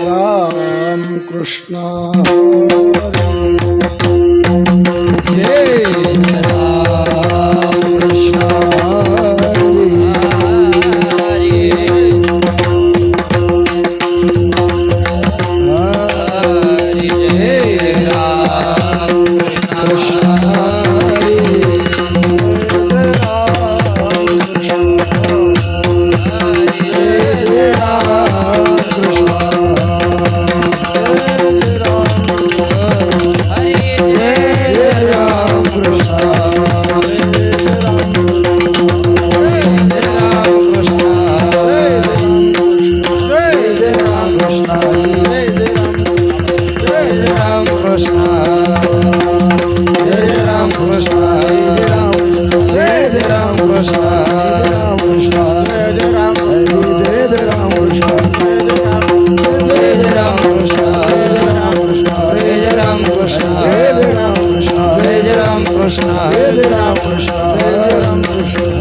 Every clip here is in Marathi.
राम कृष्ण जय राम कृष्ण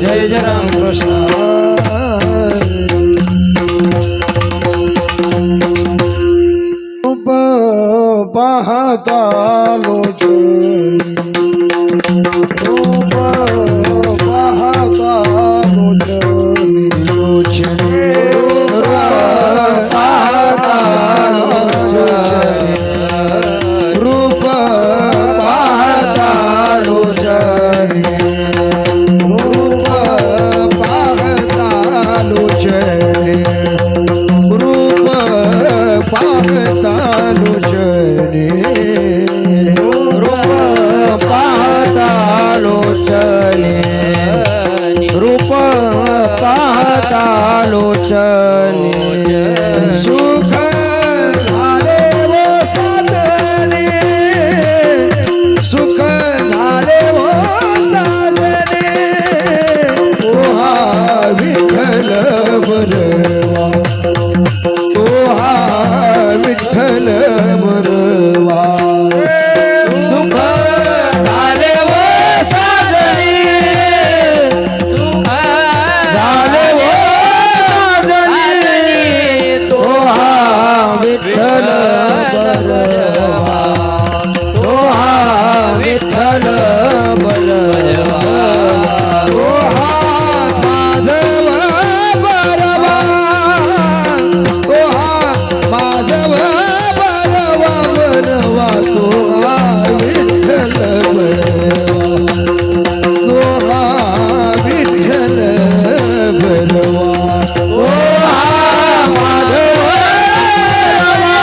जय राम कृष्ण रूप पाहता लोचन रूप पाहता लोचन रूप पाहता लोचन रूप पाहता लोचन रूप पाहता लोचन रूप पाहता लोचन रूप पाहता लोचन सुख झाले वो साधने सुख झाले वो साधने ओहा विठ्ठल बरवा ओहा विठ्ठल बरवा सुख झाले वो साधने झाले वो साधने ओहा विठ्ठल बरवा ओहा विठ्ठल बरवा ओहा माधव बरवा ओहा माधव बरवा बरवा तोहा विठ्ठल बरवा तोहा विठ्ठल बरवा ओहा माधव बरवा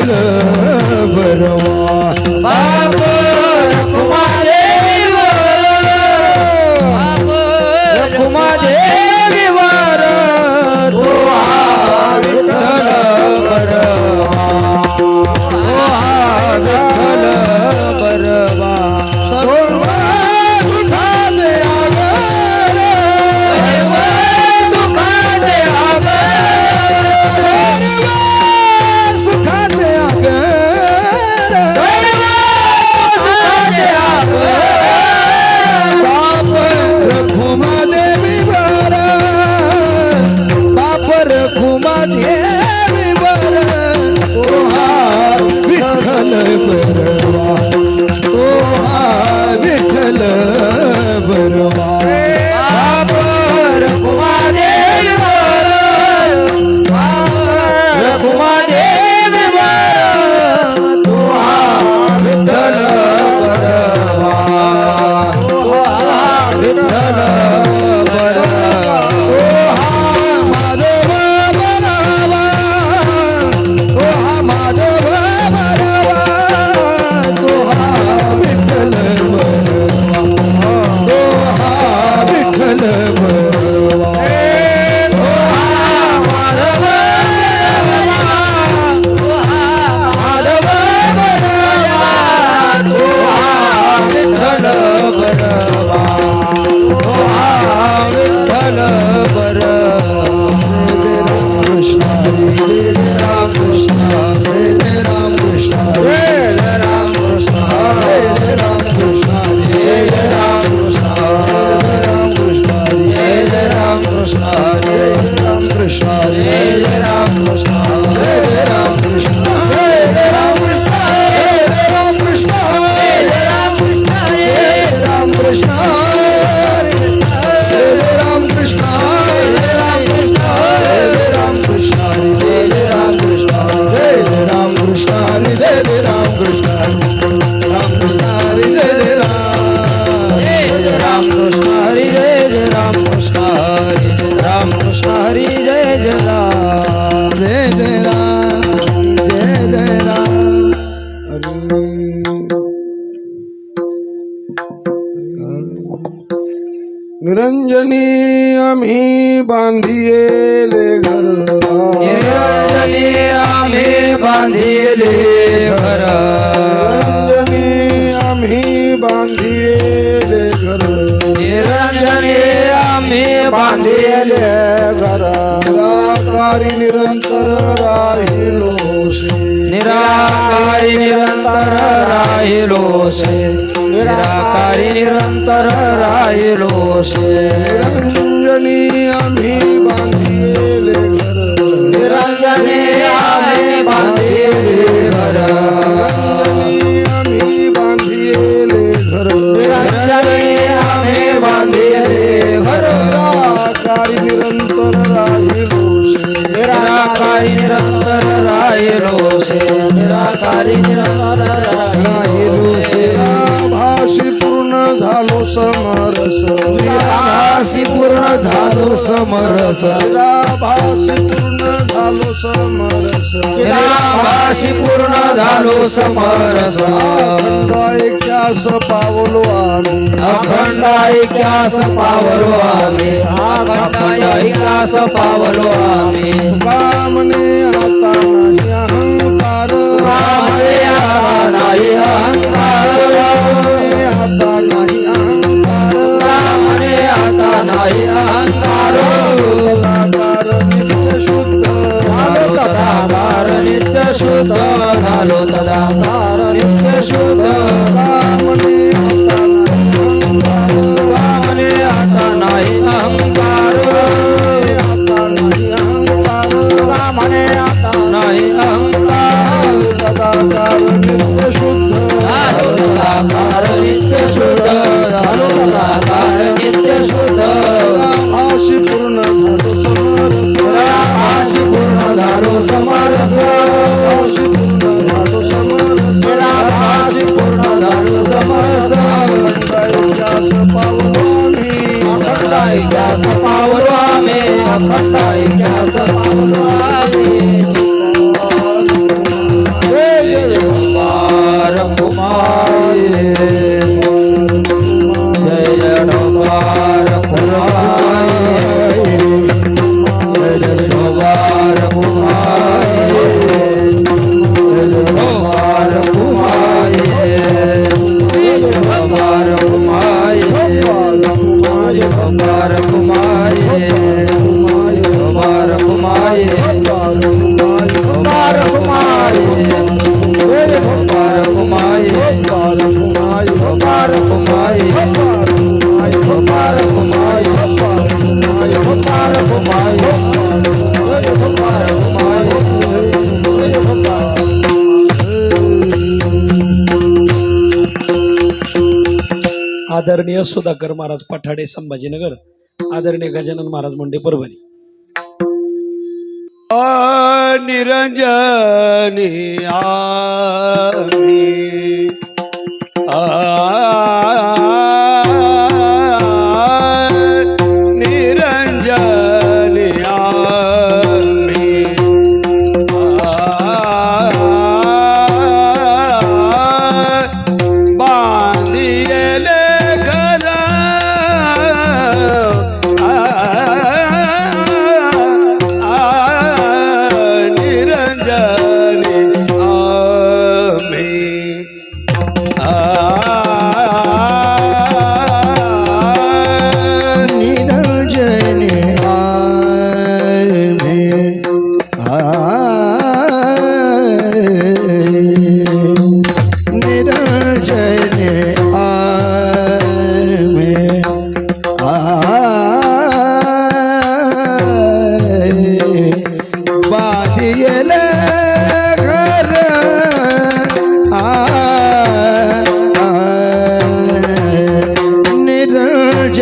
विठ्ठल बरवा बाप रखुमादेवीवर तो हा विठ्ठल बरवा तो हा विठ्ठल बरवा सर्व सुखाचे आगर सुखाचे आगर सर्व सुखाचे आगर सुखाचे आगर बाप रखुमादेवी वर बाप रखुमादेवी वर तो हा विठ्ठल बरवा तो हा विठ्ठल बरवा बाप रखुमादेवीवर तो हा विठ्ठल बरवा तो हा विठ्ठल बरवा तो हा माधव बरवा तो हा माधव बरवा तो हा विठ्ठल बरवा तो हा विठ्ठल बरवा तो हा माधव बरवा तो हा माधव बरवा तो हा विठ्ठल बरवा तो हा विठ्ठल बरवा कृष्ण हरे राम कृष्ण हरे राम कृष्ण हरे राम कृष्ण राम कृष्ण हरे राम कृष्ण राम कृष्ण हरे राम कृष्ण राम कृष्ण हरे राम कृष्ण राम कृष्ण राम कृष्ण राम कृष्ण राम कृष्ण राम कृष्ण राम कृष्ण राम कृष्ण हरे राम कृष्ण राम कृष्ण हरे राम कृष्ण राम कृष्ण हरे राम कृष्ण हरी जय राम कृष्ण हरी राम कृष्ण हरी जय जय राम जय जय राम जय जय राम निरंजनी आम्ही बांधिले घर निरंजनी आम्ही बांधिले घर निरंजनी आम्ही बांधिले घर निरंजनी आम्ही बांधिले घर निराकारी निरंतर राहिलोसे निराकारी निरंतर राहिलो से निराकारी निरंतर राहिलो से निरंजनी आम्ही बांधिले घर निरंजनी आम्ही बांधिले घर निरंजनी आम्ही बांधिले घर निरंजनी आम्ही बांधिले घर निराकारी निरंतर राहिलोसे निराकारी निरंतर राहिलो से निराकारी निरंतर राहिलो से भाषी पूर्ण झालो समरस निराभासी पूर्ण झालो समरस भाषी पूर्ण झालो समरस निराभासी पूर्ण झालो समरस ऐक्यास पावलो आम्ही अखंड ऐक्यास पावलो आम्ही अखंड ऐक्यास पावलो आम्ही कामने आता नाही अहंकार कामने आता नाही अहंकार आता नाही अहंकार कामने आता नाही अहंकार तदाकार नित्य शुद्ध झालो तदाकार नित्य शुद्ध झालो तदाकार नित्य शुद्ध कामने आता नाही अहंकार कामने आता नाही अहंकार कामने आता नाही अहंकार तदाकार नित्य शुद्ध झालो तदाकार नित्य शुद्ध झालो तदाकार नित्य शुद्ध भाषी पूर्ण झालो समरस भाषी पूर्ण झालो समरस भाषी पूर्ण झालो समरस भाषी पूर्ण झालो आदरणीय सुधाकर महाराज पठाडे संभाजीनगर, आदरणीय गजानन महाराज मुंडे परभणी. निरंजनी आम्ही निरंजनी आम्ही बांधिले घर निरंजनी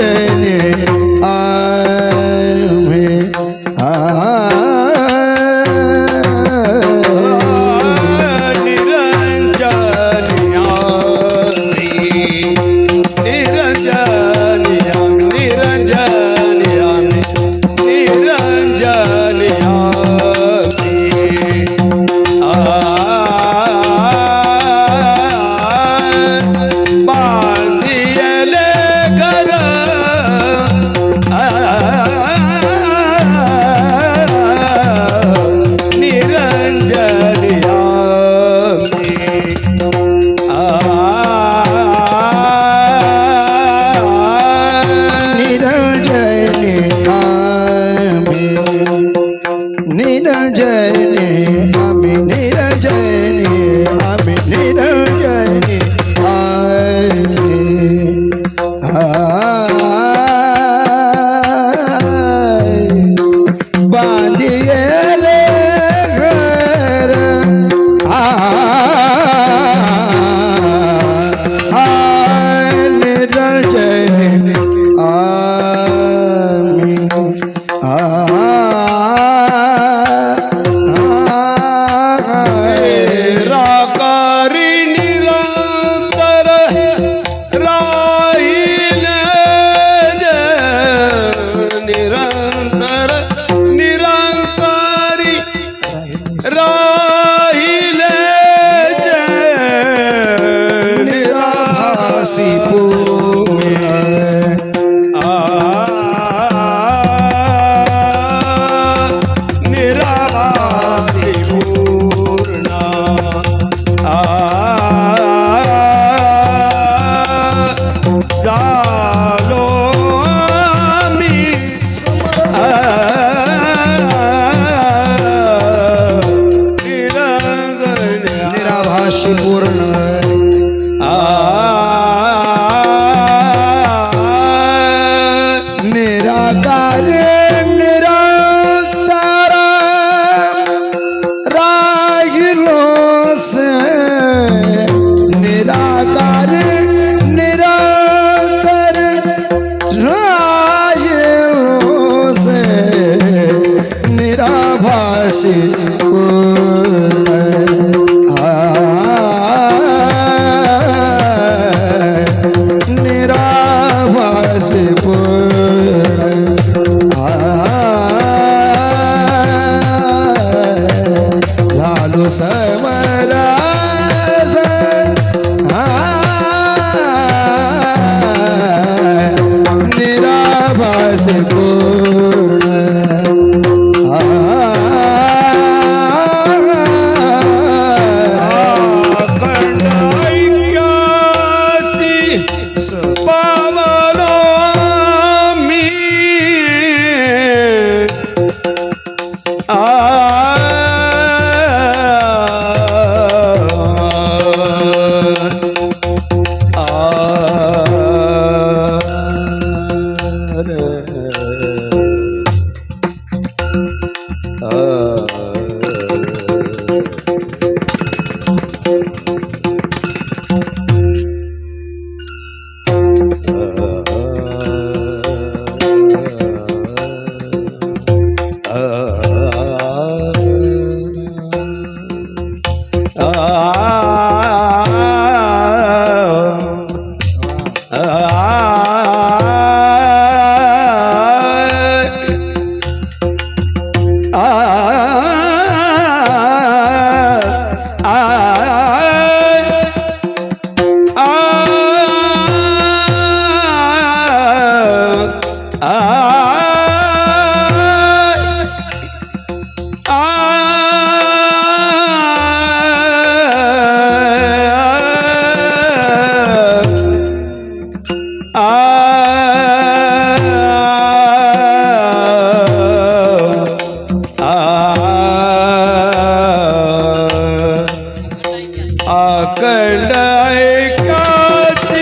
अखंड ऐकाची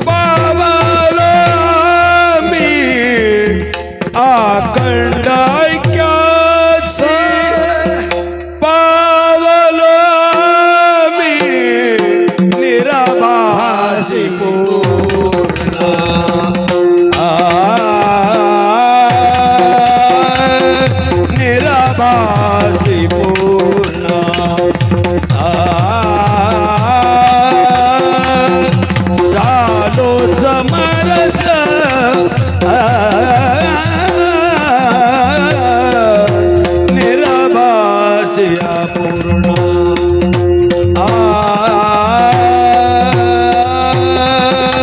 पावलो मी अखंड ऐकाची पावलो मी निराभासी निराभासी पूर्ण झालो समरस निराभासिया पूर्ण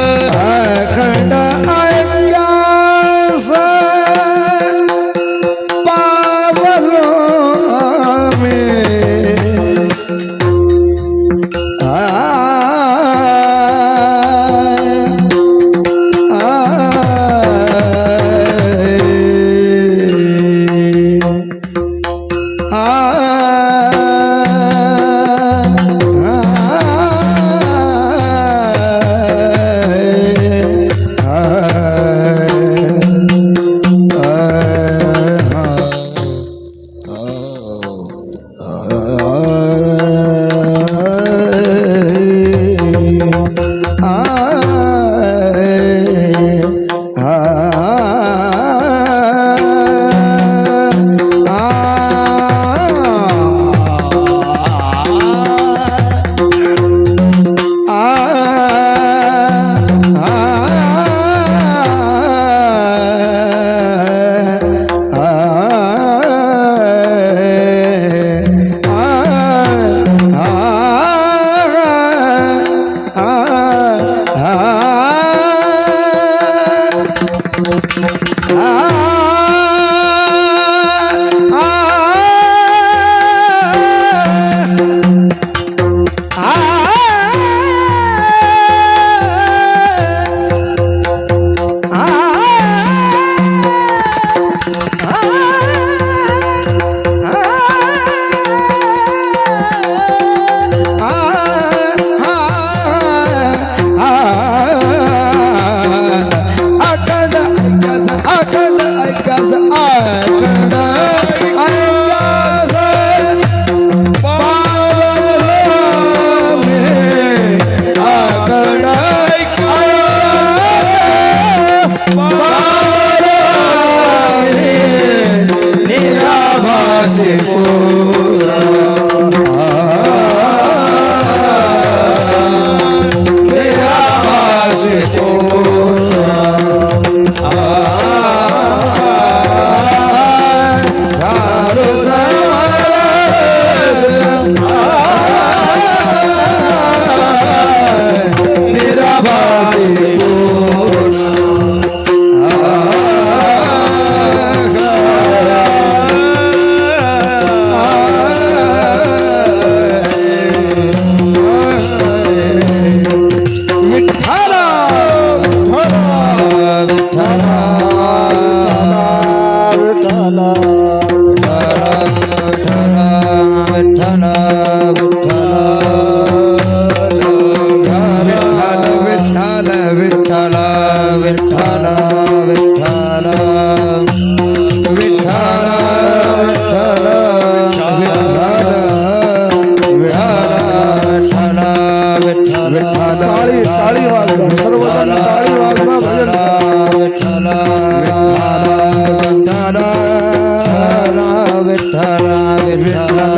अखंड ऐक्यास पावलो मी विठ्ठला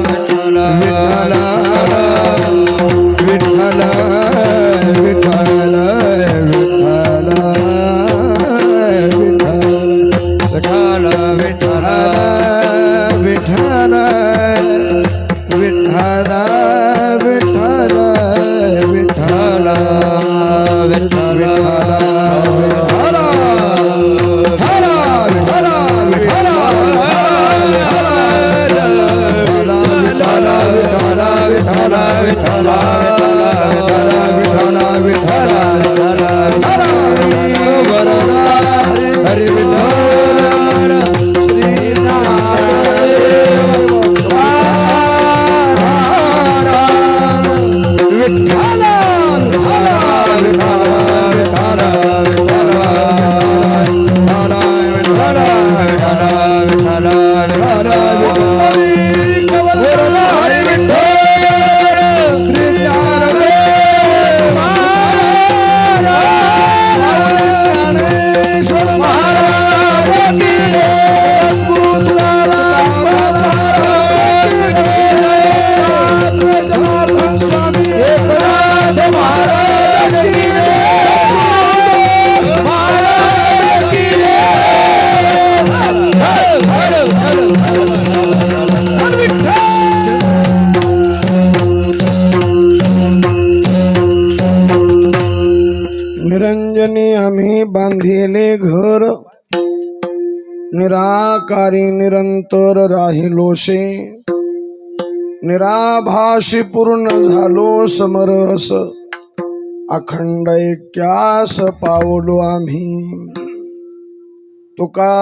विठ्ठल विठ्ठल विठ्ठल विठ्ठल विठ्ठल विठ्ठल विठ्ठल विठ्ठल विठ्ठल निरंजनी आम्ही बांधिले घर निराकारी निरंतर राहिलोशे निराभासी पूर्ण झालो समरस अखंड ऐक्यास पावलो आम्ही तुका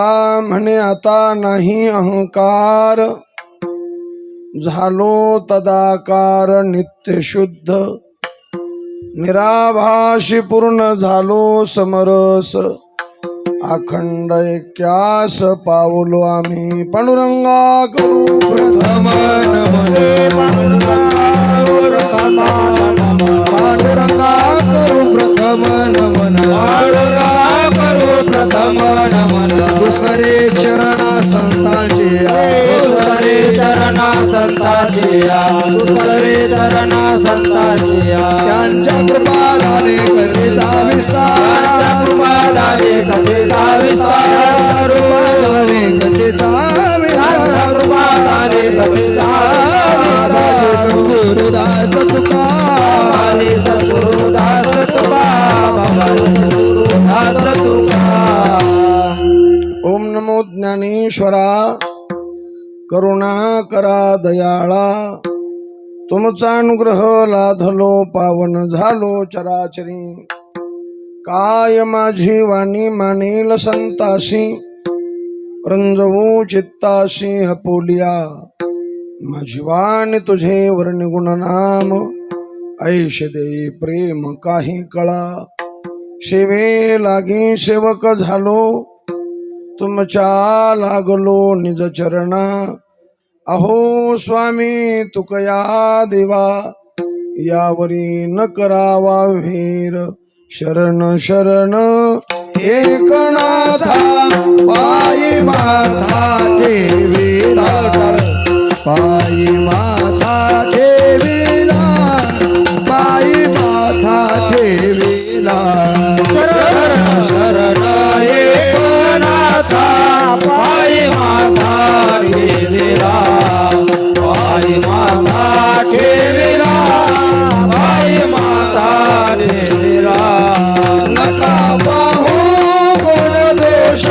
म्हणे आता नाही अहंकार झालो तदाकार नित्य शुद्ध निराभासी पूर्ण झालो समरस अखंड ऐक्यास पावलो आम्ही पांडुरंगा करू प्रथम नमन पांडुरंगा करू प्रथम नमन करू प्रथम नमन दुसरे चरणा संतांचे दुसरे चरणा संतांचे दुसरे चरणा संतांचे त्यांच्या कृपादाने कथेचा विस्तार कृपादाने कथेचा विस्तार कृपादाने कथेचा विस्तार कृपादाने कथेचा बाबाजी सद्गुरुदास तुका बाबाजी सद्गुरुदास तुका बाबाजी सद्गुरुदास तुका ओम नमो ज्ञानेश्वरा करुणा करा दयाळा तुमचा अनुग्रह लाधलो पावन झालो चराचरी काय माझी वाणी मानेल संतासी रंजवू चित्तासी हपोलिया माझी वाणी तुझे वर्णगुण नाम ऐश दे प्रेम काही कळा सेवे लागी सेवक झालो तुमच्या लागलो निज चरणा अहो स्वामी तुकया देवा यावरी न करावा वेर शरण शरण एकनाथा पायी माथा ठेविला पायी माथा ठेविला पायी माथा ठेविला शरण शरण एकनाथा पायी माथा ठेविला पायी माथा ठेविला पायी माथा ठेविला नका पाहू गुण दोष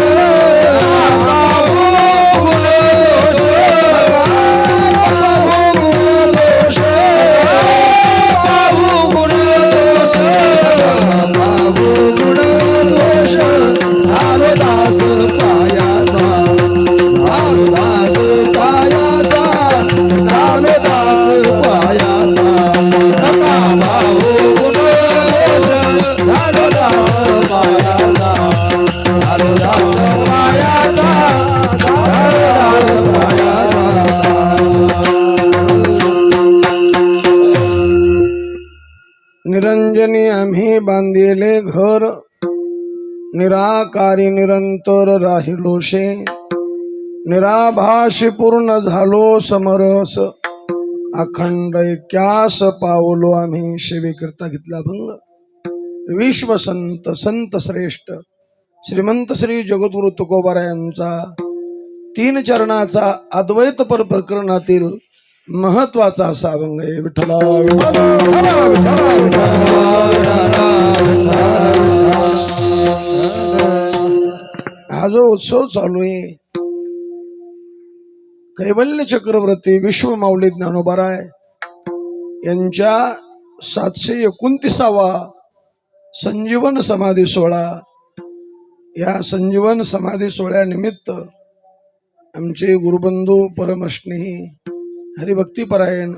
निरंजनी आम्ही बांधिले घर निराकारी निरंतर राहिलोशे निराभासी पूर्ण झालो समरस, अखंड ऐक्यास पावलो आम्ही सेवेकरता घेतला भंग. विश्व संत संत श्रेष्ठ श्रीमंत श्री जगद्गुरु तुकोबारा यांचा 3 चरणाचा अद्वैत पर प्रकरणातील महत्वाचा असा अभंग आहे. विठ्ठला हा जो उत्सव चालू आहे, कैवल्य चक्रवर्ती विश्व माऊली ज्ञानोबाराय यांच्या 729वा संजीवन समाधी सोहळा. या संजीवन समाधी सोहळ्यानिमित्त आमचे गुरुबंधू परमस्नेही हरिभक्तीपरायण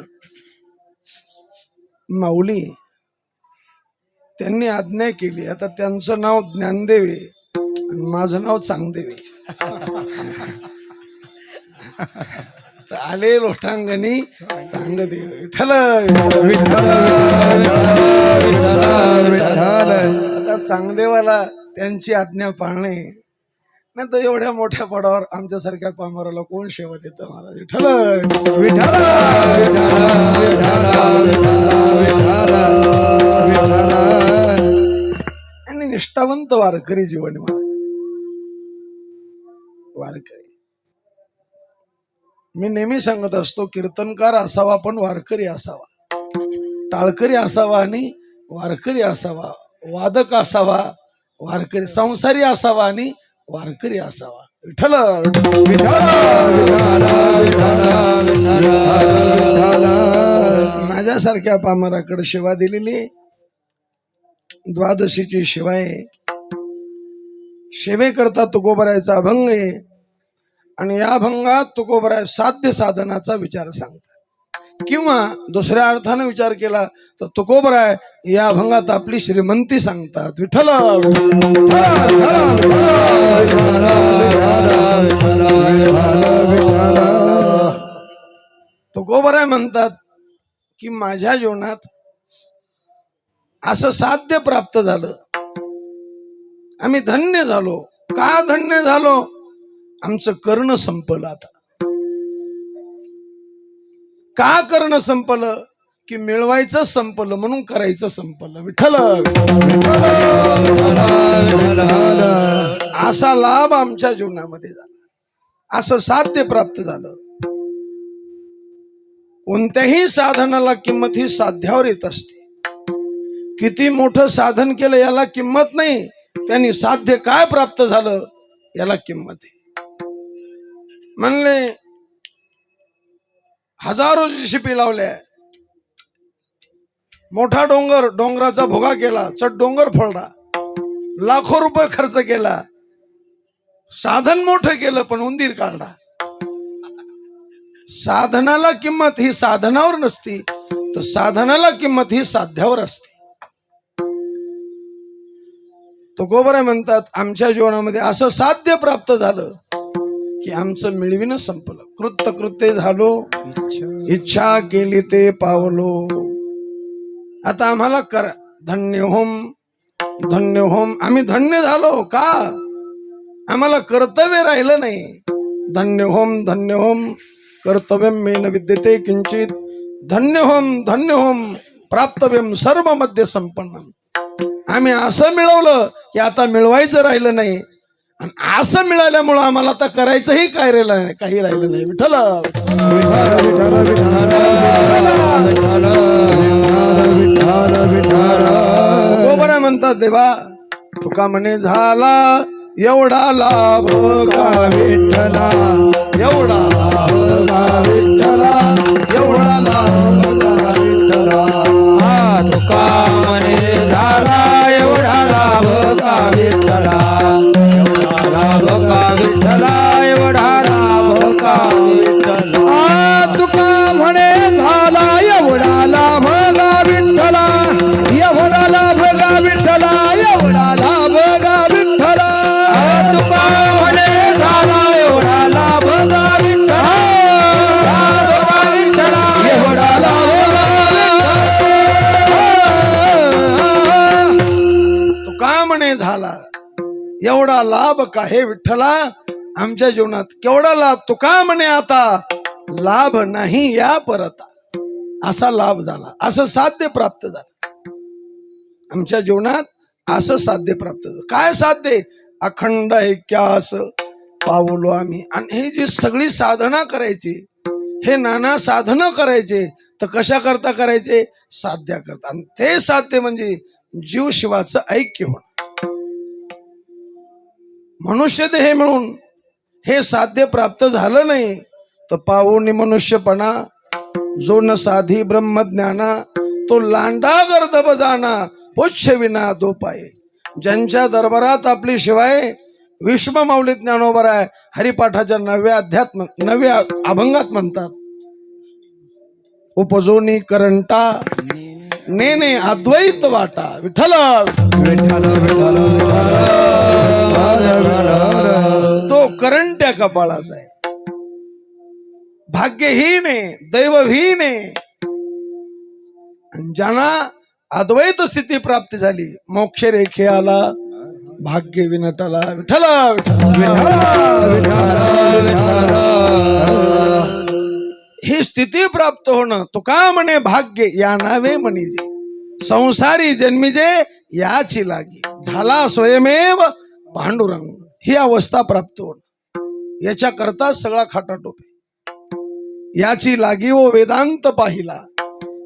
माऊली त्यांनी आज्ञा केली. आता त्यांचं नाव ज्ञानदेव आहे आणि माझं नाव चांगदेव आहे. आले लोटांगणी चांगदेव. विठ्ठल आता चांगदेवाला त्यांची आज्ञा पाळणे, नाही तर एवढ्या मोठ्या पडावर आमच्यासारख्या पामराला कोण सेवा देतं मला. विठ्ठल आणि निष्ठावंत वारकरी जीवन मला. वारकरी मी नेहमी सांगत असतो, कीर्तनकार असावा पण वारकरी असावा, टाळकरी असावा आणि वारकरी असावा, वादक असावा वारकरी, संसारी असावा आणि वारकरी असावा. विठ्ठल माझ्यासारख्या पामराकडे सेवा दिलेली द्वादशीची सेवा आहे. सेवेकरता तुकोबरायचा अभंग आहे आणि या अभंगात तुकोबराय साध्य साधनाचा विचार सांगतात, किंवा दुसऱ्या अर्थाने विचार केला तर तुकोबराय या अभंगात आपली श्रीमंती सांगतात. विठ्ठल तुकोबराय म्हणतात की माझ्या जीवनात असं साध्य प्राप्त झालं, आम्ही धन्य झालो. का धन्य झालो? आमचं करणं संपलं. आता का करणं संपलं? की मिळवायचं संपलं म्हणून करायचं संपलं. विठ्ठल असा लाभ आमच्या जीवनामध्ये झाला, असं साध्य प्राप्त झालं. कोणत्याही साधनाला किंमत ही साध्यावर येत असते. किती मोठं साधन केलं याला किंमत नाही, त्यांनी साध्य काय प्राप्त झालं याला किंमत आहे. म्हणले हजारो शिपी लावल्या, मोठा डोंगर, डोंगराचा भोगा केला, चट डोंगर फोडला, लाखो रुपये खर्च केला, साधन मोठं केलं पण उंदीर काढला. साधनाला किंमत ही साधनावर नसती, तर साधनाला किंमत ही साध्यावर असते. तुकोबराय म्हणतात आमच्या जीवनामध्ये असं साध्य प्राप्त झालं की आमचं मिळविणं संपलं. कृत्य कृत्य झालो, इच्छा केली ते पावलो. आता आम्हाला कर धन्य होम धन्य होम, आम्ही धन्य झालो. का? आम्हाला कर्तव्य राहिलं नाही. धन्य होम कर्तव्यम मे न विद्यते किंचित, धन्य होम प्राप्तव्यम सर्व मध्ये संपन्नम. आम्ही असं मिळवलं की आता मिळवायचं राहिलं नाही, आणि असं मिळाल्यामुळं आम्हाला आता करायचंही काय राहिलं नाही, काही राहिलं नाही. विठ्ठल तुकोबराय म्हणतात देवा तुका म्हणे झाला एवढा लाभ का विठ्ठला, एवढा लाभ का विठ्ठला, एवढा लाभ का विठ्ठला. तुका म्हणे झाला एवढा लाभ का विठ्ठला, एवढा लाभ का विठ्ठला, एवढा लाभ का विठ्ठला. तुका म्हणे झाला एवढा लाभ का विठ्ठला, एवढा लाभ का विठ्ठला, एवढा लाभ का विठ्ठला. तुका म्हणे झाला एवढा लाभ का विठ्ठला, एवढा लाभ तुका म्हणे झाला एवढा लाभ का हे विठ्ठला, आमच्या जीवनात केवढा लाभ. तो का म्हणे आता लाभ नाही या परता, असा लाभ झाला, असं साध्य प्राप्त झालं आमच्या जीवनात. असं साध्य प्राप्त झालं. काय साध्य? अखंड ऐक्यास पावलो आम्ही. आणि ही जी सगळी साधना करायची, हे नाना साधनं करायचे, तर कशा करता करायचे? साध्या करता. आणि ते साध्य म्हणजे जीव शिवाचं ऐक्य होणं. मनुष्य देह मिळून हे साध्य प्राप्त झालं नाही तर पावोनी मनुष्यपणा, जो न साधी ब्रह्मज्ञाना, तो लांडा गर्दब जाना, पुच्छ विना दो पाये. ज्यांच्या दरबारात आपली शिवाय विश्व माऊली ज्ञानोबा आहे, हरिपाठाच्या 9व्या अभंगात म्हणतात, उपजोनी करंटा नेने अद्वैत वाटा. विठ्ठल तो करंट्या कपाळाचा आहे, भाग्यहीन आहे, दैवहीन आहे. ज्यांना अद्वैत स्थिती प्राप्त झाली, मोक्ष रेखे आला, भाग्य विनटला. विठ्ठल ही स्थिती प्राप्त होणं, तो का म्हणे भाग्य या नावे म्हणिजे, संसारी जन्मिजे याची लागी, झाला स्वयमेव पांडुरंग. ही अवस्था प्राप्त होणं, याच्या करता सगळा खाटाटोप. याची लागी ओ वेदांत पाहिला,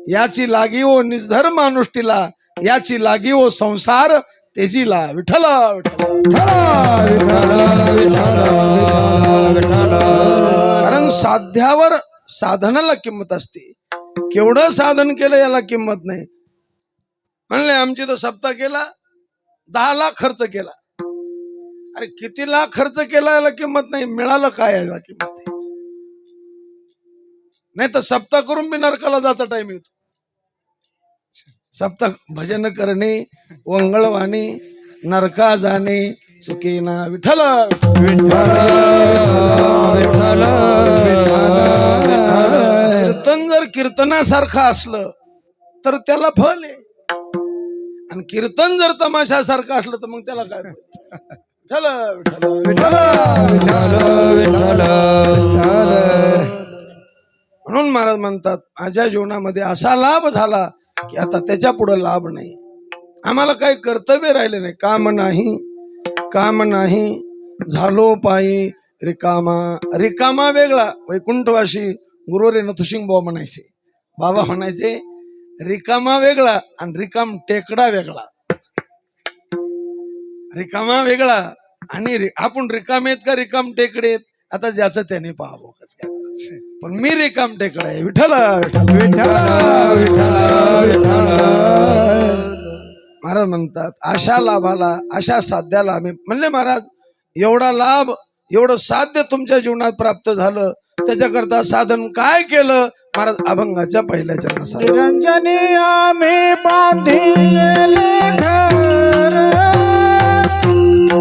याची लागी ओ निजधर्म अनुष्ठीला, याची लागी ओ संसार तेजीला. विठ्ठल कारण साध्यावर साधनाला किंमत असते. केवढं साधन केलं याला किंमत नाही. म्हणले आमची तर सप्ताह केला, 10 लाख खर्च केला. अरे किती लाख खर्च केला याला किंमत नाही, मिळालं काय याला किंमत आहे. नाही तर सप्ताह करून बी नरकाला जायचा टाइम येतो. सप्ताह भजन करणे, वंगळवाणी, नरका जाणे चुकेना. विठ्ठल कीर्तन जर कीर्तनासारखं असलं तर त्याला फल आहे, आणि कीर्तन जर तमाशासारखं असलं तर मग त्याला काय? म्हणून महाराज म्हणतात, माझ्या जीवनामध्ये असा लाभ झाला की आता त्याच्या पुढे लाभ नाही. आम्हाला काही कर्तव्य राहिले नाही. काम नाही झालो पायी रिकामा. रिकामा वेगळा, वैकुंठवासी गुरुरे नथुसिंग बाबा म्हणायचे, बाबा म्हणायचे रिकामा वेगळा आणि रिकाम टेकडा वेगळा. रिकामा वेगळा आणि आपण रिकामेत का रिकाम टेकडेत, आता ज्याचं त्याने पाहावं. पण मी रिकाम टेकडा आहे. विठ्ठल महाराज म्हणतात, अशा लाभाला, अशा साध्याला आम्ही म्हणले, महाराज एवढा लाभ, एवढं साध्य तुमच्या जीवनात प्राप्त झालं, त्याच्याकरता साधन काय केलं? महाराज अभंगाच्या पहिल्या चरणात, निरंजनी आम्ही बांधिले घर,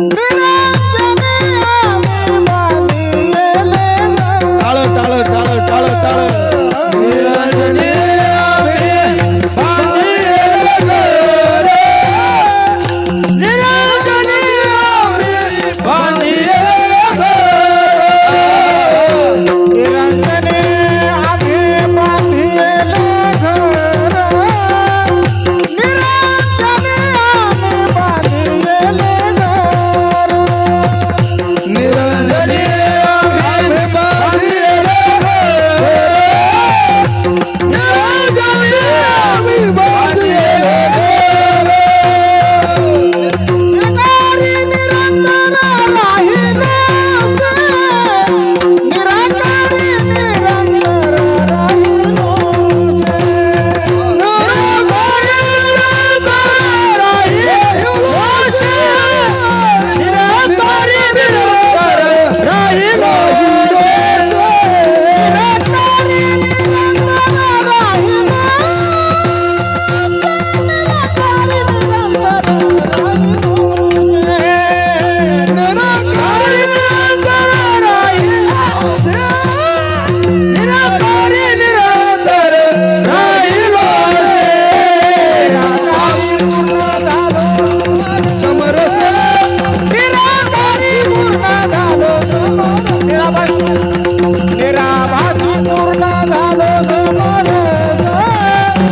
निरंजनी आम्ही बांधिले घर. टाळ टाळ टाळ टाळ टाळ. निरंजनी आम्ही बांधिले घर, निरंजनी आम्ही बांधिले घर.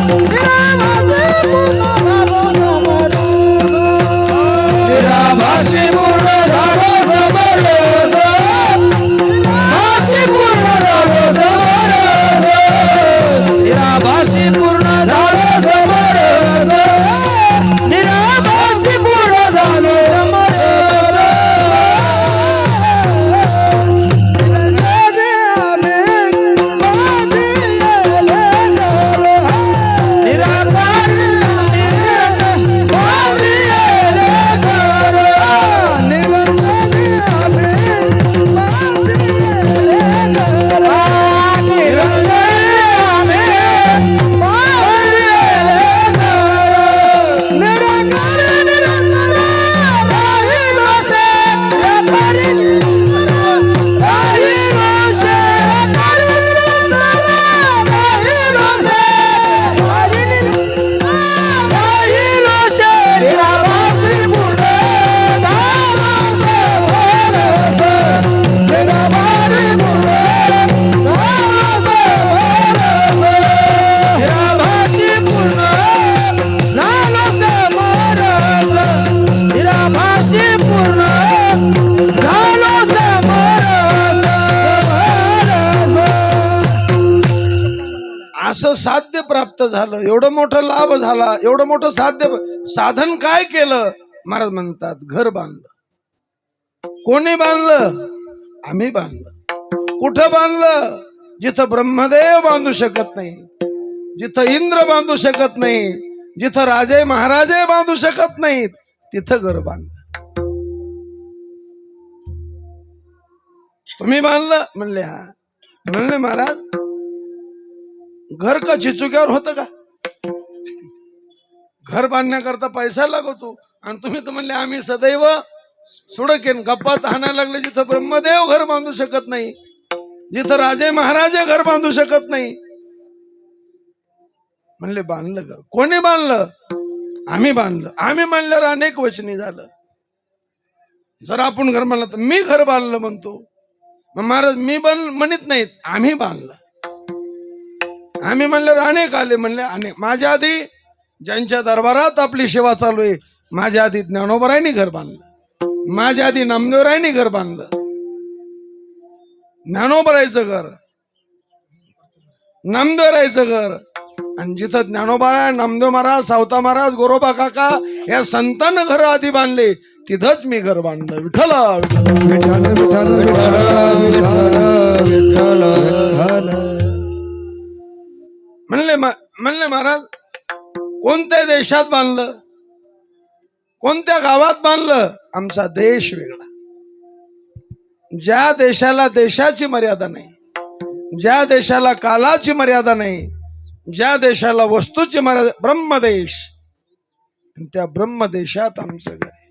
निराभासी पूर्ण झालो समरस भासी पूर्ण झालो समरस निराभासी पूर्ण झालो समरस निराभासी पूर्ण झालो समरस असं साध्य प्राप्त झालं, एवढं मोठं लाभ झाला, एवढं मोठं साधन काय केलं? महाराज म्हणतात घर बांधलं. कोणी बांधलं? आम्ही बांधलं. कुठं बांधलं? जिथं ब्रह्मदेव बांधू शकत नाही, जिथं इंद्र बांधू शकत नाही, जिथं राजे महाराजे बांधू शकत नाहीत, तिथं घर बांधलं. तुम्ही बांधलं? म्हणले हा. म्हणले महाराज घर का चिचुक्यावर होतं का? घर बांधण्याकरता पैसा लागतो. आणि तुम्ही तर म्हणले आम्ही सदैव सुडकेन गप्पात हाणायला लागले. जिथं ब्रह्मदेव घर बांधू शकत नाही, जिथं राजे महाराजे घर बांधू शकत नाही, म्हणले बांधलं घर. कोणी बांधलं? आम्ही बांधलं. आम्ही म्हणल्यावर अनेक वचनी झालं. जर आपण घर बांधलं तर मी घर बांधलं म्हणतो. मग महाराज मी म्हणत नाहीत, आम्ही बांधलं. आम्ही म्हणल्यावर अनेक आले. म्हणले अनेक. माझ्या आधी ज्यांच्या दरबारात आपली सेवा चालू आहे, माझ्या आधी ज्ञानोबरायांनी घर बांधलं, माझ्या आधी नामदेवरायांनी घर बांधलं. ज्ञानोबरायचं घर, नामदेवरायचं घर. आणि जिथं ज्ञानोबा, नामदेव महाराज, सावता महाराज, गोरोबा काका या संतांना घर आधी बांधले, तिथंच मी घर बांधलं. विठ्ठल म्हणले महाराज कोणत्या देशात बांधलं, कोणत्या गावात बांधलं? आमचा देश वेगळा. ज्या देशाला देशाची मर्यादा नाही, ज्या देशाला कालाची मर्यादा नाही, ज्या देशाला वस्तूची मर्यादा, ब्रह्मदेश. त्या ब्रह्मदेशात आमचं घर आहे.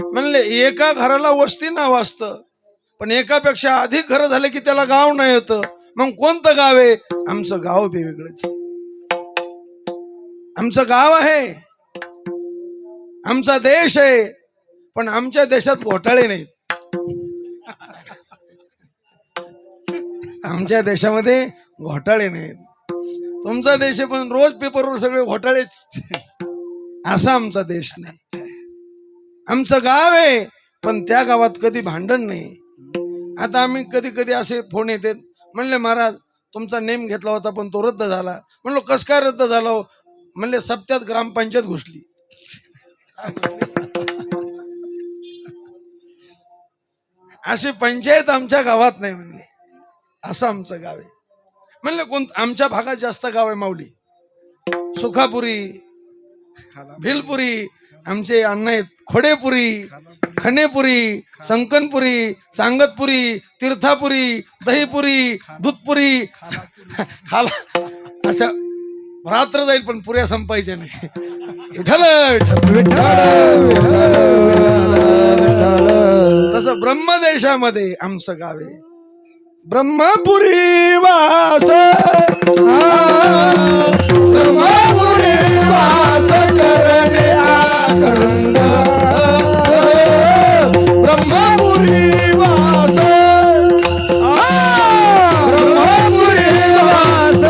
म्हणले एका घराला वस्ती नाव असतं, पण एकापेक्षा अधिक घर झाले की त्याला गाव नाही येतं. मग कोणतं गाव आहे? आमचं गाव बी वेगळंच. आमचं गाव आहे, आमचा देश आहे, पण आमच्या देशात घोटाळे नाहीत. आमच्या देशामध्ये घोटाळे नाहीत. तुमचा देश आहे पण रोज पेपरवर सगळे घोटाळेच. असा आमचा देश नाही. आमचं गाव आहे पण त्या गावात कधी भांडण नाही. आता आम्ही कधी कधी असे फोन येतात. म्हणले महाराज तुमचा नेम घेतला होता पण तो रद्द झाला. म्हणलो कस काय रद्द झाला हो? म्हणले सप्त्यात ग्रामपंचायत घुसली. अशी पंचायत आमच्या गावात नाही म्हणले. असं आमचं गाव आहे. म्हणले कोण? आमच्या भागात जास्त गाव आहे माऊली, सुखापुरी, भिलपुरी. आमचे अण्णा आहेत खोडेपुरी, खणेपुरी, संकनपुरी, सांगतपुरी, तीर्थापुरी, दहीपुरी, दूधपुरी, खाला. अशा रात्र जाईल पण पुऱ्या संपायच्या नाही. विठ्ठल तसं ब्रह्मदेशामध्ये आमचं गाव आहे. ब्रह्मपुरी वास, ब्रह्मपुरी वास करणे आनंद, ब्रह्मपुरी वास, ब्रह्मपुरी वास,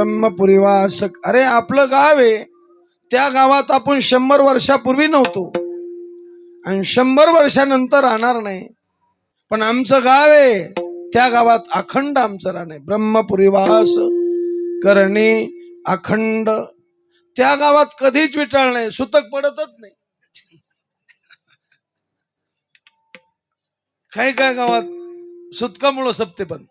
ब्रह्मपुरीवास. अरे आपलं गाव आहे, त्या गावात आपण 100 वर्षापूर्वी नव्हतो आणि 100 वर्षानंतर राहणार नाही. पण आमचं गाव आहे, त्या गावात अखंड आमचं राहणं आहे. ब्रह्मपुरीवास करणे अखंड. त्या गावात कधीच विटाळ नाही, सुतक पडतच नाही. काय काय गावात सुतकामुळं सप्ते पण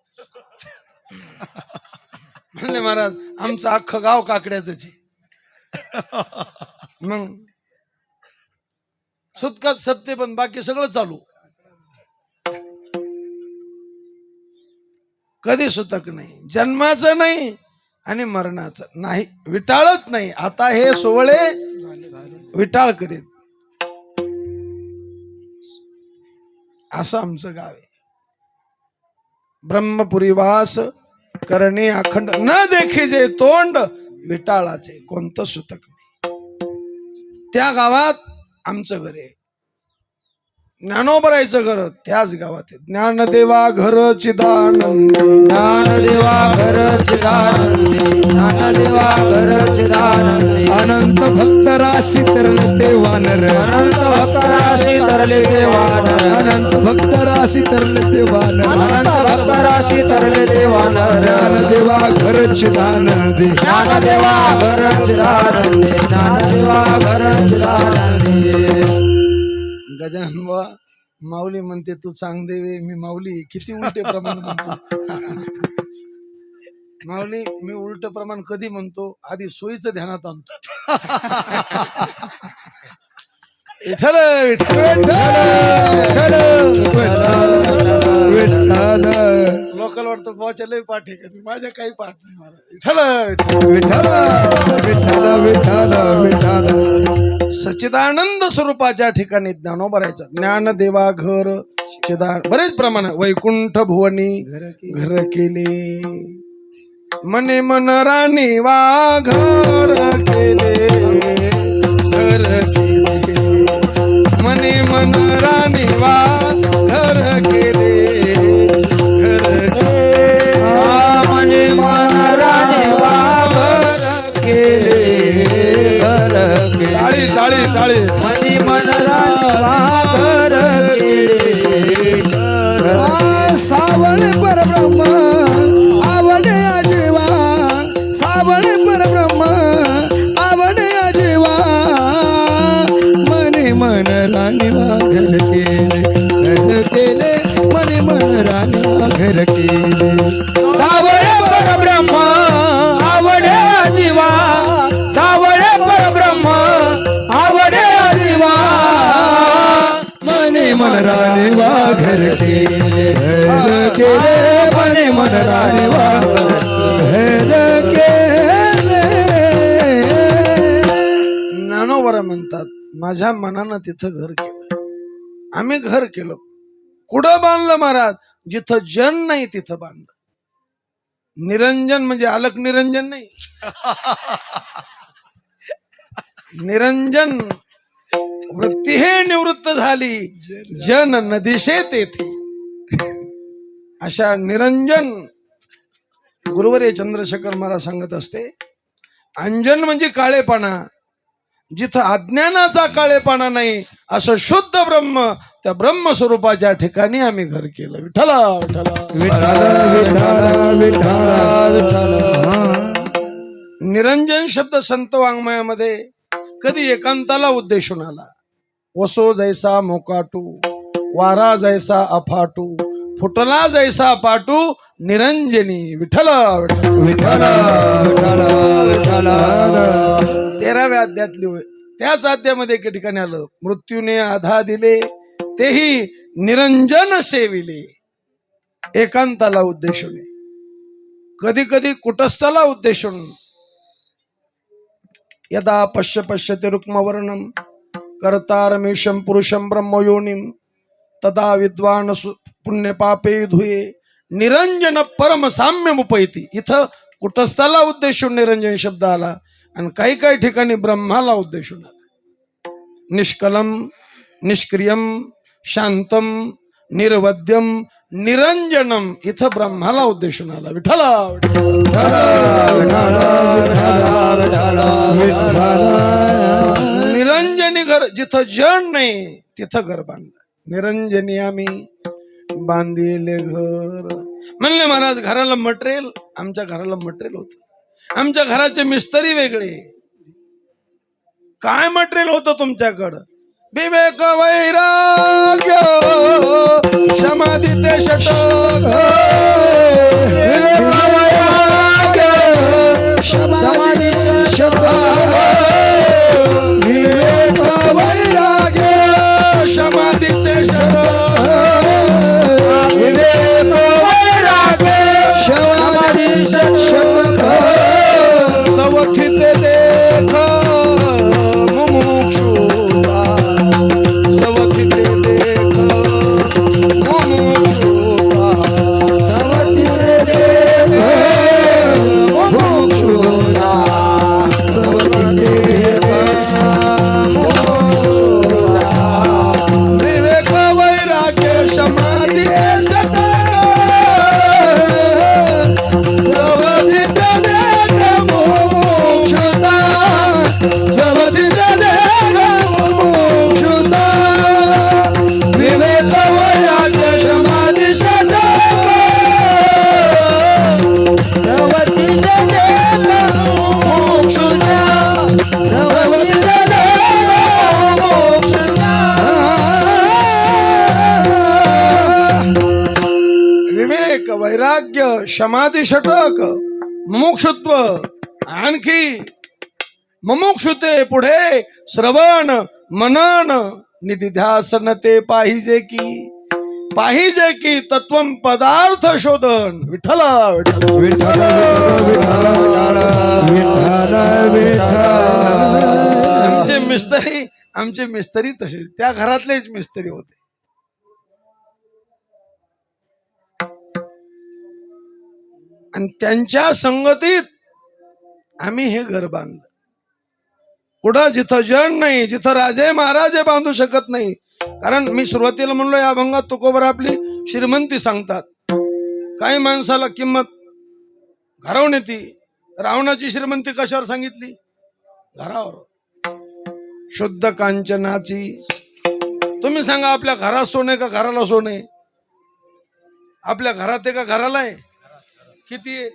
म्हणले महाराज आमचं अख्खं गाव काकड्याच मग सुतकात सप्ते पण बाकी सगळं चालू. कधी सुतक नाही, जन्माचं नाही आणि मरणाचं नाही, विटाळच नाही. आता हे सोहळे विटाळ करीत, असं आमचं गाव आहे. ब्रह्मपुरीवास करणे अखंड, न देखे जे तोंड विटाळाचे, कोणतं सुतक नाही. त्या गावात आमचं घर आहे. ज्ञानोबरायचं घर त्याच गावात आहे. ज्ञानदेवा घर चिदानंद, ज्ञानदेवा घर चिदानंदी, ज्ञानदेवा घर चिदानंदी. अनंत भक्त राशी तरले वानर, अनंत भक्तराशी तरले देवानर, अनंत भक्त राशी तरले वानर. अनंत भक्तराशी तरले देवानर. ज्ञानदेवा घर चिदानंदी, ज्ञानदेवा घर चिदानंदी, ज्ञानदेवा घर चिदानंदी. गजानन बुवा माऊली म्हणते तू चांगदेवे, मी माऊली किती उलटे प्रमाण म्हणतो. माऊली मी उलट प्रमाण कधी म्हणतो, आधी सोयीचं ध्यानात आणतो. विठ्ठल विठ्ठल विठ्ठल लोकल वाटतं बुवाच्या लय पाठ आहे का, माझ्या काही पाठ नाही. मला विठ्ठल विठ्ठल विठ्ठल विठ्ठल विठ्ठल. सच्चिदानंद स्वरूपाच्या ठिकाणी ज्ञानोबरायचं. ज्ञानदेवा घर चिदान, बरेच प्रमाण. वैकुंठ भुवनी घर केले, मने मन राणी वा घर केले, घर केले, मने मन राणी वा घर केले, घर केले, मने मन राणी वा घर केले, घर केले. टाळी टाळी टाळी. मनी मन राणी वा घर केले, घर. सावण परब्रह्म आवडे अजिवा, सावण परब्रह्म आवडे अजिवा. मने मन राणीवा घर केले, मने मन राणीवा घर केले. सावळे परब्रह्म आवडे जीवा, सावळे परब्रह्म आवडे जीवा. मने मन राणीवा घर केले, मने मन राणीवा घर केले. ज्ञानोबरा म्हणतात माझ्या मनानं तिथं घर केलं. आम्ही घर केलं. कुठं बांधलं महाराज? जिथं जन नाही तिथं बांधलं. निरंजन म्हणजे अलक निरंजन नाही, निरंजन वृत्ती हे निवृत्त झाली, जन नदिशे तेथे. अशा निरंजन गुरुवर्य चंद्रशेखर महाराज सांगत असते, अंजन म्हणजे काळेपणा, जिथं अज्ञानाचा काळेपणा नाही असं शुद्ध ब्रह्म, त्या ब्रह्मस्वरूपाच्या ठिकाणी आम्ही घर केलं. विठ्ठला विठ्ठला विठ्ठल विठ्ठल विठ्ठल. निरंजन शब्द संत वाङ्मयामध्ये कधी एकांताला उद्देशून आला. वसो जैसा मोकाटू, वारा जैसा अफाटू, फुटला जैसा पाटू, निरंजनी. विठ्ठल विठ्ठल विठ्ठल. 13व्या अध्यायातली होय. त्याच अध्यायामध्ये एके ठिकाणी आलं, मृत्यूने आधा दिले तेही निरंजन सेविले. एकांताला उद्देशून, कधी कधी कुटस्थाला उद्देशून. यदा पश्य पश्यते रुक्मवर्णम कर्तारमेशम पुरुषम ब्रह्मयोनिम तदा विद्वान पुण्य पापे धुये निरंजन परम साम्य मुपैती. इथं कुटस्थाला उद्देशून निरंजन शब्द आला आणि काही काही ठिकाणी ब्रह्माला उद्देशून आला. निष्कलम निष्क्रियम शांतम निर्वद्यम निरंजनम इथं ब्रह्माला उद्देशून आला. विठ्ठला निरंजनी घर, जिथं जण नाही तिथं घर बांधलं. निरंजनी आम्ही बांधिले घर. म्हणले महाराज घराला मटेरियल, आमच्या घराला मटेरियल होत. आमच्या घराचे मिस्त्री वेगळे. काय मटेरियल होतं तुमच्याकडं? विवेक वैराग्य समाधी ते षटक. विवेक वैराग्य समाधी ते षटक. विवेक वैराग्य समाधी ते षटक. विवेक वैराग्य समाधी षटक. सवथित देख मुमुक्षुता. सवथित देख मुमुक्षुता. सवथित देख मुमुक्षुता. सवथित देख मुमुक्षुता. विवेक वैराग्य समाधी षटक. सवथित देख मुमुक्षुता. सवथित देख मुमुक्षुता. विवेक वैराग्य समाधी षटक. सवथित देख मुमुक्षुता. सवथित देख मुमुक्षुता. विवेक वैराग्य समाधी षटक मुमुक्षुत्व. आणखी मुमुक्षुते पुढे श्रवण मनन निधिध्यासन ते पाहिजे की तत्वम पदार्थ शोधन. विठ्ठला विठ्ठला विठ्ठल आमचे मिस्त्री तसे त्या घरातलेच मिस्त्री होते. आणि त्यांच्या संगतीत आम्ही हे घर बांधलं. कुठं जिथं जण नाही, जिथं राजे महाराजे बांधू शकत नाही. कारण मी सुरुवातीला म्हणलो या अभंगात तुकोबर आपली श्रीमंती सांगतात. काही माणसाला किंमत घरावून येते. रावणाची श्रीमंती कशावर सांगितली? घरावर. शुद्ध कांचनाची. तुम्ही सांगा आपल्या घरात सोने का घराला सोने? आपल्या घरात आहे का घराला आहे? किती आहे?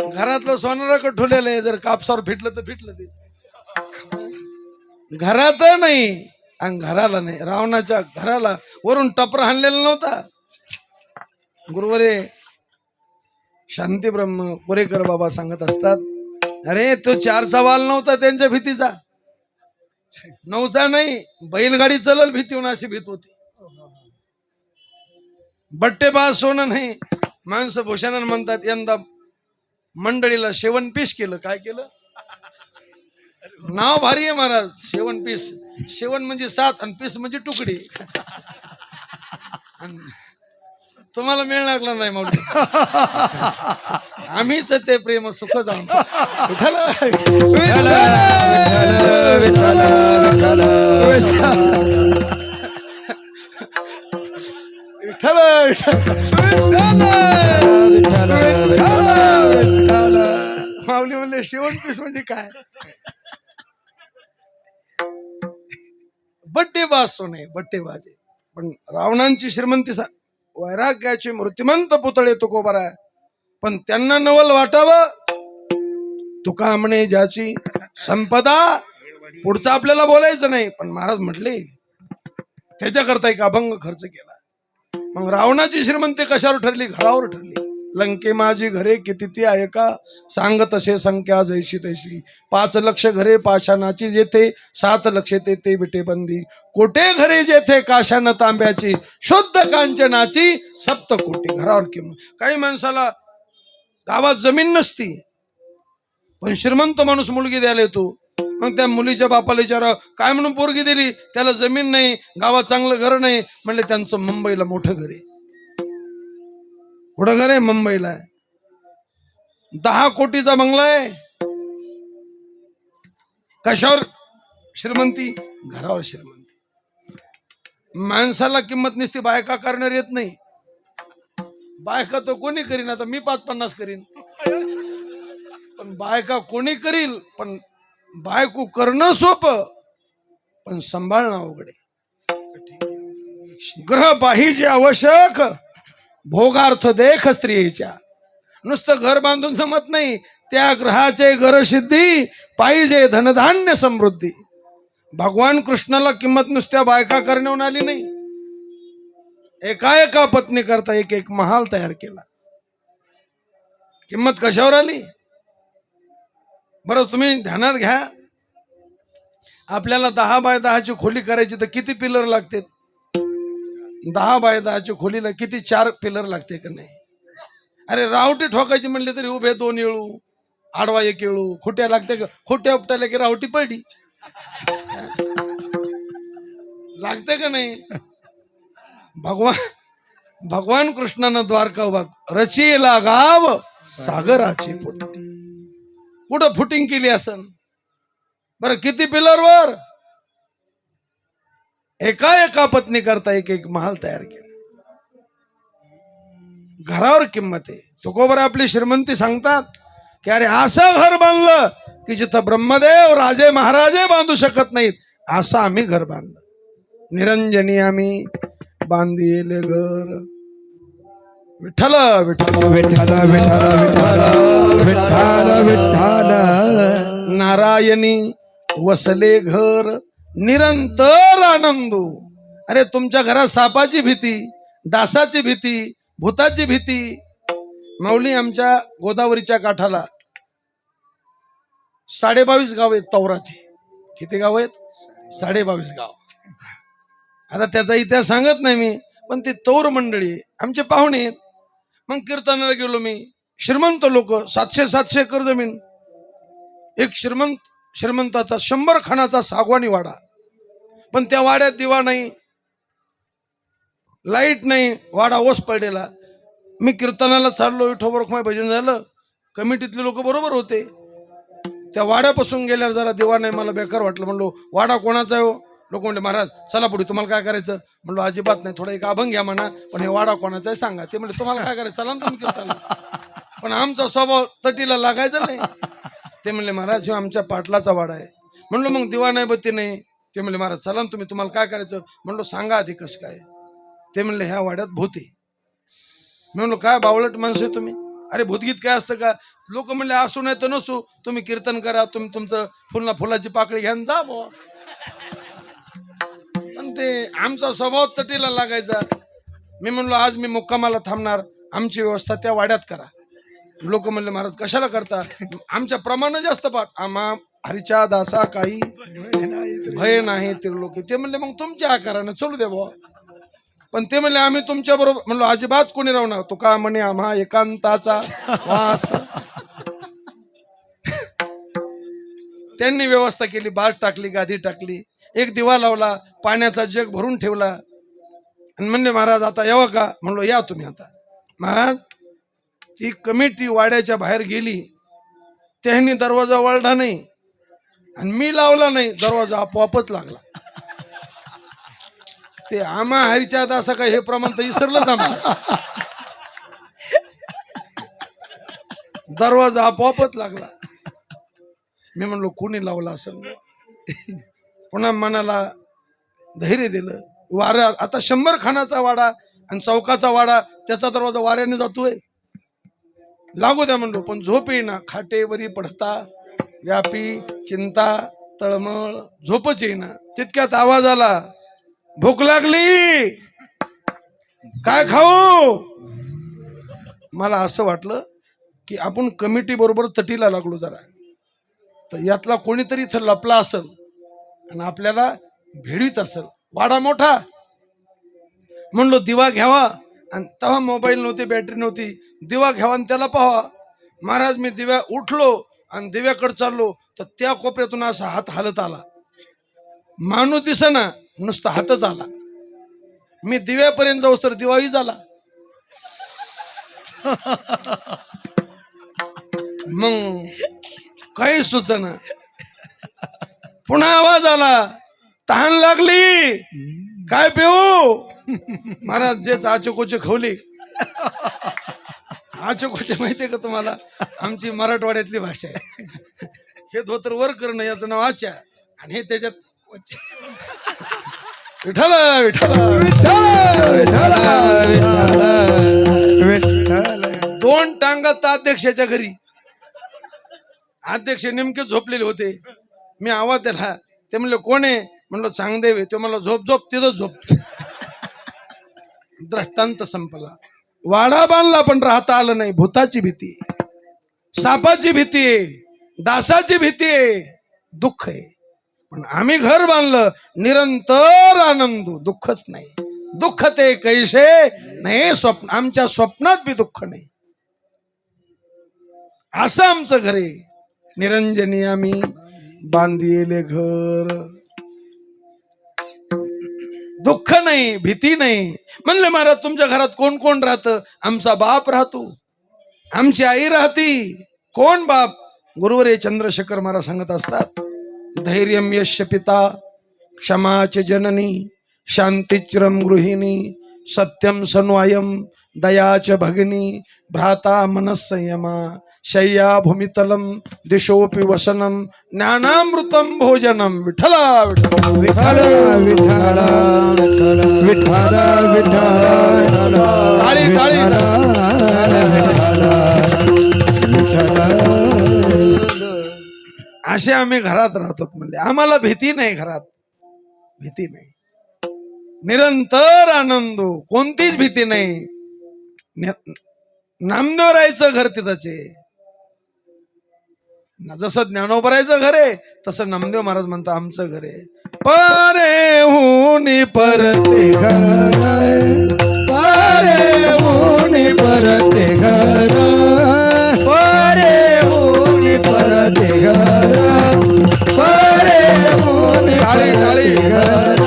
घरातलं सोनारा ठेवलेलं आहे. जर कापसावर फिटलं तर फिटलं ते. घरात नाही आणि घराला नाही. रावणाच्या घराला वरून टपरा हाणलेला नव्हता. गुरुवरे शांतीब्रह्म कोरेकर बाबा सांगत असतात, अरे तो 4चा वाल नव्हता त्यांच्या भीतीचा. 9चा नाही, बैलगाडी चलल भीती अशी भीत होती. बट्टेबाज सोनं नाही. माणसं भूषणानं म्हणतात यंदा मंडळीला शेवण पीस केलं. काय केलं? नाव भारी आहे महाराज. शेवण पीस. शेवण म्हणजे 7 आणि पीस म्हणजे तुकडी. तुम्हाला मेळ लागला नाही माऊली. आम्हीच ते प्रेम सुख जाऊन. माऊली म्हणले शेवण पीस म्हणजे काय? बट्टेबाज सोने, बट्टेबाजी. पण रावणांची श्रीमंती वैराग्याचे मूर्तिमंत पुतळे तुकोबरा आहे. पण त्यांना नवल वाटावं. तुका म्हणे ज्याची संपदा. पुढचं आपल्याला बोलायचं नाही, पण महाराज म्हटले त्याच्याकरता एक अभंग खर्च केला. मग रावणाची श्रीमंती कशावर ठरली? घरावर ठरली. लंके माझी घरे किती ती आहे का? सांग तसे संख्या जैशी तैशी. 5 लक्ष घरे पाषाणाची जेथे, 7 लक्ष ते विटेबंदी. कोटे घरे जेथे काशान तांब्याची, शुद्ध कांचनाची 7 कोटी. घरावर किंमत. काही माणसाला गावात जमीन नसती, पण श्रीमंत माणूस मुलगी द्यायला येतो. मग त्या मुलीच्या बापाला विचारा काय म्हणून पोरगी दिली? त्याला जमीन नाही, गावात चांगलं घर नाही. म्हणले त्यांचं मुंबईला मोठं घर आहे. कुठं घर आहे? मुंबईला आहे. 10 कोटीचा बंगला आहे. कशावर श्रीमंती? घरावर श्रीमंती. माणसाला किंमत नसती, बायका करणार येत नाही. बायका तर कोणी करीन, आता मी 5-50 करीन, पण बायका कोणी करील. पण बायको करणं सोपं, पण सांभाळणं अवघड आहे. ग्रह पाहिजे आवश्यक, भोगार्थ देख स्त्रियेच्या. नुसतं घर बांधून जमत नाही, त्या ग्रहाचे घर सिद्धी पाहिजे, धनधान्य समृद्धी. भगवान कृष्णाला किंमत नुसत्या बायका करण्याहून आली नाही, एका पत्नी करता एक महाल तयार केला. किंमत कशावर आली बरं तुम्ही ध्यानात घ्या. आपल्याला 10 बाय 10ची खोली करायची तर किती पिलर लागते? 10 बाय 10ची खोलीला किती 4 पिलर लागते का नाही? अरे रावटी ठोकायची म्हणले तरी उभे 2 येळू, आडवा 1 येळू. खोट्या लागते का? खोट्या उपटायला की रावटी पडली लागते का नाही? भगवान कृष्णानं द्वारका रचेला गाव सागराची पोटी. कुठं फुटिंग केली असन बरं? किती पिलरवर? एका पत्नी करता एक महाल तयार केला. घरावर किंमत आहे. तुकोबर आपली श्रीमंती सांगतात की अरे असं घर बांधलं की जिथं ब्रह्मदेव राजे महाराजे बांधू शकत नाहीत, असं आम्ही घर बांधलं. निरंजनी आम्ही बांधिले घर. विठ्ठल विठ्ठल विठ्ठल विठ्ठल विठ्ठल विठ्ठल विठ्ठल नारायणी वसले घर निरंतर आनंदू. अरे तुमच्या घरात सापाची भीती, डासाची भीती, भूताची भीती. माऊली आमच्या गोदावरीच्या काठाला 22.5 गाव आहेत तौराची. किती गाव आहेत? 22.5 गाव. आता त्याचा इतिहास सांगत नाही मी, पण ती तौर मंडळी आमचे पाहुणे आहेत. मग कीर्तनाला गेलो मी. श्रीमंत लोक, 700 एकर जमीन. एक श्रीमंताचा 100 खानाचा सागवानी वाडा, पण त्या वाड्यात दिवा नाही, लाईट नाही, वाडा ओस पडलेला. मी कीर्तनाला चाललो, विठोबा भजन झालं, कमिटीतले लोक बरोबर होते. त्या वाड्यापासून गेल्यावर जरा दिवा नाही, मला बेकार वाटलं. म्हणलो वाडा कोणाचा आहे हो? लोक म्हणले महाराज चला पुढे, तुम्हाला काय करायचं? म्हणलो अजिबात नाही, थोडा एक अभंग घ्या म्हणा, पण हे वाडा कोणाचा आहे सांगा. ते म्हणले तुम्हाला काय करायचं, चला ना तुम्ही कीर्तनाला. पण आमचा स्वभाव तटीला लागायचा नाही. ते म्हणले महाराज हे आमच्या पाटलाचा वाडा आहे. म्हणलो मग दिवा नाही बत्ती नाही. ते म्हणले महाराज चला ना तुम्ही, तुम्हाला काय करायचं? म्हणलो सांगा आधी कसं काय. ते म्हणले ह्या वाड्यात भूत आहे. म्हणलो काय बावळट माणसं आहे तुम्ही? अरे भूतगीत काय असतं का? लोक म्हणले असू नाही तर नसू, तुम्ही कीर्तन करा, तुम्ही तुमचं फुलाची पाकळी घ्या जा बुवा. पण ते आमचा स्वभाव तटीला लागायचा. मी म्हणलो आज मी मुक्कामाला थांबणार, आमची व्यवस्था त्या वाड्यात करा. लोक म्हणले महाराज कशाला करता? आमच्या प्रमाण जास्त पाठ, आम्हा हरीच्या दासा काही भय नाही त्रिलोकी. ते म्हणले मग तुमच्या आकाराने चलू दे बुवा. पण ते म्हणले आम्ही तुमच्या बरोबर. म्हणलो अजिबात कोणी राहू नका. तुका म्हणे आम्हा एकांताचा वास. त्यांनी व्यवस्था केली, बाज टाकली, गादी टाकली, एक दिवा लावला, पाण्याचा जग भरून ठेवला आणि म्हणले महाराज आता यावं का? म्हणलो या तुम्ही आता. महाराज ती कमिटी वाड्याच्या बाहेर गेली, त्यांनी दरवाजा वळला नाही आणि मी लावला नाही, दरवाजा आपोआपच लागला. ते आम्हा हरीच्या दासा काय हे प्रमाण तर विसरलंच आम्हाला. दरवाजा आपोआपच लागला. मी म्हणलो कोणी लावला असं. पुन्हा मनाला धैर्य दिलं. वारा आता 100 खानाचा वाडा आणि चौकाचा वाडा, त्याचा दरवाजा वाऱ्याने जातोय, लागू द्या म्हणलो. पण झोप येईना, खाटेवरी पडता व्यापी चिंता तळमळ, झोपच येईना. तितक्यात आवाज आला, भूक लागली, काय खाऊ? मला असं वाटलं की आपण कमिटी बरोबर तटीला लागलो जरा, तर यातला कोणीतरी इथं लपला असेल आणि आपल्याला भेडीत असेल. वाडा मोठा. म्हणलो दिवा घ्यावा, आणि तेव्हा मोबाईल नव्हते, बॅटरी नव्हती. दिवा घ्यावा आणि त्याला पाहावा. महाराज मी दिव्या उठलो आणि दिव्याकडे चाललो तर त्या कोपऱ्यातून असा हात हालत आला. माणूस दिसेना, नुसता हातच आला. मी दिव्यापर्यंत जाऊस तर दिवाही झाला. मग काही सुचना. पुन्हा आवाज आला, तहान लागली, काय पिऊ महाराज जे आचोकोचे खवले आचोकोचे माहितीये का तुम्हाला आमची मराठवाड्यातली भाषा आहे हे धोतर वर करणं याचं नाव आच्या आणि हे त्याच्यात विठ्ठल दोन टांगात अध्यक्षाच्या घरी अध्यक्ष नेमके झोपलेले होते मी आवाज दिला ते म्हणले कोण आहे म्हणलं चांगदेव आहे तो म्हणलं झोप झोप तिथं झोप दृष्टांत संपला वाडा बांधला पण राहता आलं नाही भूताची भीती सापाची भीती आहे डासाची भीती आहे दुःख आहे पण आम्ही घर बांधलं निरंतर आनंद दुःखच नाही दुःख ते कैसे नाही स्वप्न आमच्या स्वप्नात बी दुःख नाही असं आमचं घर आहे निरंजनी आम्ही बांधिले घर दुःख नाही भीती नाही म्हणले महाराज तुमच्या घरात कोण कोण राहतं आमचा बाप राहतो आमची आई राहती कोण बाप गुरुवर चंद्रशेखर महाराज सांगत असतात धैर्यम यस्य पिता क्षमाच जननी शांतिचिरम गृहिणी सत्यम सन्वयम दयाच भगिनी भ्राता मनस्संयमा शय्या भूमितलम दिशोपि वसनम ज्ञानामृतम भोजनम विठ्ठला विठ्ठल विठ्ठल विठ्ठल विठ्ठल टाळी टाळी असे आम्ही घरात राहतो म्हणजे आम्हाला भीती नाही घरात भीती नाही निरंतर आनंद कोणतीच भीती नाही नामदेव राहायचं घर तिथंच आहे जसं ज्ञानोबरायचं घर आहे तसं नामदेव महाराज म्हणतात आमचं घर आहे परे हुनी परते घर पारे ऊनी परते घर पारे ऊनी परते घर पारे ऊनी टाळी टाळी घर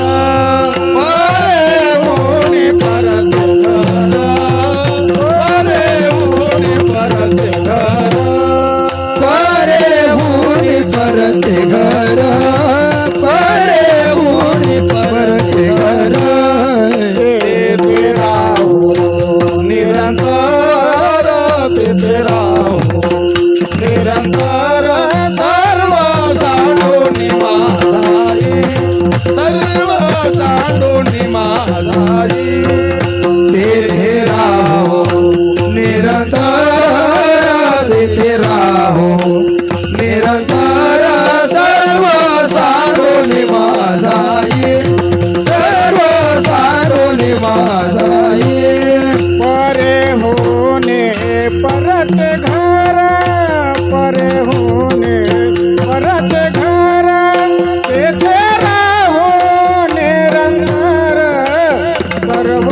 पारे ऊनी परते घर पारे ऊनी परते घर पारे ऊनी परते घर पारे ऊनी परते घर तेरा हो निरंतर तेरा हो निरंतर सर्व सांडोनी माझाई सर्व सांडोनी माझाई तेरा हो निरंतर तेरा हो निरंतर सर्व सांडोनी माझाई सर्व सांडोनी माझाई परे होने परत घर परे होने परत घर तेथे राहो निरंतर सर्व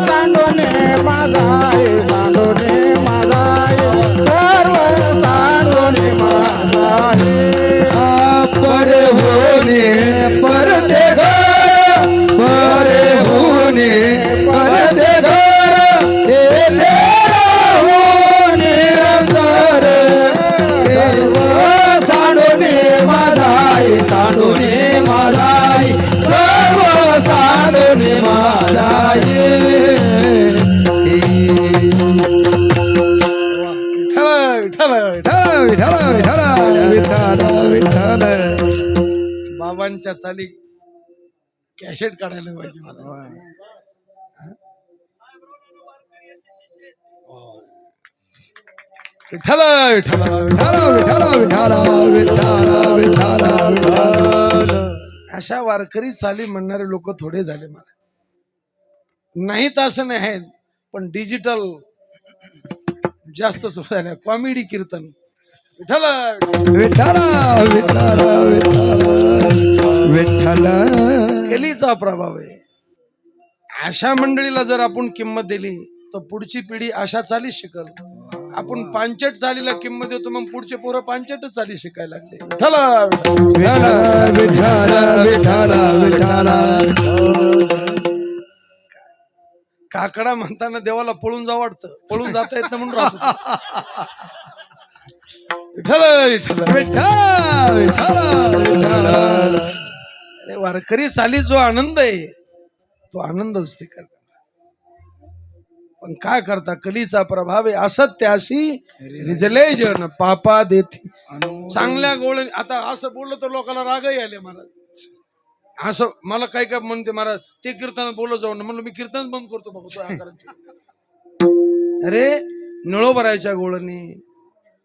सांडोने माझाई सांडोने माझाई सर्व सांडोने माझाई परे होने परते घर परे होने परते घर तेथे राहो निरंतर सर्व सांडोने माझाई सांडोने माझाई सर्व सांडोने माझाई विठ्ठल विठ्ठल विठ्ठल विठ्ठल विठ्ठल बाबांच्या चाली कॅसेट काढायला पाहिजे मला विठ्ठल विठ्ठल विठ्ठल विठ्ठल विठ्ठल विठ्ठल विठ्ठल अशा वारकरी चाली म्हणणारे लोक थोडे झाले मला नाहीत असं नाही आहेत पण डिजिटल जास्त झाल्या कॉमेडी कीर्तन विठ्ठल विठ्ठल विठ्ठल विठ्ठल विठ्ठल केलीचा प्रभाव आहे अशा मंडळीला जर आपण किंमत दिली तर पुढची पिढी अशा चाली शिकल आपण पांचट चालीला किंमत देतो मग पुढचे पोरं पांचटच चाली शिकायला लागले विठ्ठल विठ्ठल विठ्ठल काकडा म्हणताना देवाला पळून जावं वाटतं पळून जाता येत नाही म्हणून राहतो विठ्ठल विठ्ठल विठ्ठल विठ्ठल विठ्ठल अरे वारकरी चाली जो आनंद आहे तो आनंदच स्वीकार करणार. पण काय करता, कलीचा प्रभाव आहे. असत्याशी रिजले जन पापा देती. चांगल्या गोळ आता असं बोललं तर लोकांना रागही आले महाराज. असं मला काय काय म्हणते महाराज, ते कीर्तनात बोलत जाऊ ना. म्हणलं मी कीर्तन बंद करतो बाबा तो आकाराची. अरे निळोबरायच्या गोळणी,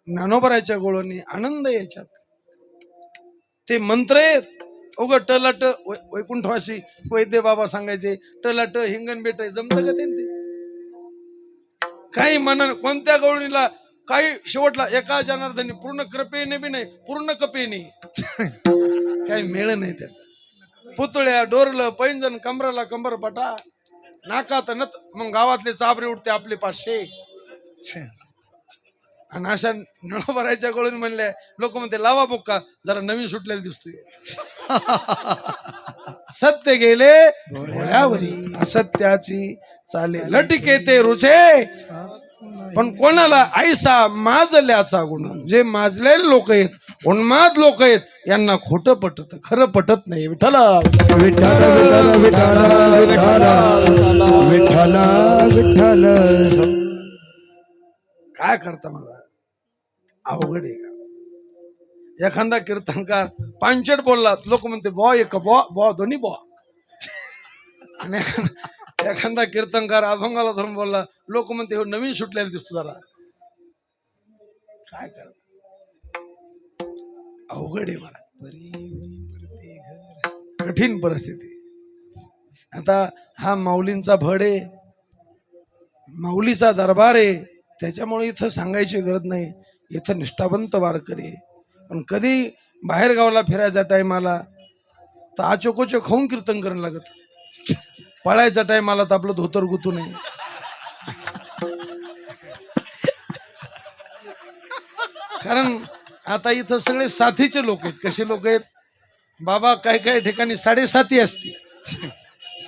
ज्ञानोबरायच्या गोळणी आनंद याच्यात. ते मंत्र आहेत उग टलट वैकुंठवासी वैद्य बाबा सांगायचे टलट हिंगण बेट जमतं का ते? काही म्हणा कोणत्या गवळणीला काही शेवटला एका जनार्दनी पूर्ण कृपेने बी नाही पूर्ण कपेने काही मेळ नाही त्याचा. पुतळ्या डोरलं पैंजण कमराला कंबरपटा नाकात नत मग गावातले चाबरे उठते आपले 500 आणि अशा नळभरायच्या गळून म्हणल्या लोक म्हणते लावा बुक्का जरा नवीन सुटलेला दिसतोय. सत्य गेले घोड्यावरी असत्याची चाले लटके ते रुचे पण कोणाला ऐसा माजल्याचा गुण. जे माजलेले लोक आहेत उन्माद लोक आहेत यांना खोटं पटत खरं पटत नाही. विठ्ठल विठ्ठल विठ्ठल विठ्ठल विठ्ठल विठ्ठल. काय करता मला अवघड आहे का? एखादा कीर्तनकार पांचट बोलला लोक म्हणते बॉ एक बॉ दोन्ही बॉ. आणि एखादा कीर्तनकार अभंगाला धरून बोलला लोक म्हणते हो नवीन सुटलेला दिसतो जरा. काय कर अवघड आहे मला. कठीण परिस्थिती. आता हा माऊलींचा भड आहे माऊलीचा दरबार आहे त्याच्यामुळे इथं सांगायची गरज नाही. इथं निष्ठावंत वारकरी. पण कधी बाहेर गावाला फिरायचा टाइम आला तर आचोकोचो खाऊन कीर्तन करायला लागत. पळायचा टाइम आला तर आपलं धोतर गुतू नये. कारण आता इथं सगळे साथीचे लोक आहेत. कसे लोक आहेत बाबा, काही काही ठिकाणी 7.5 असते.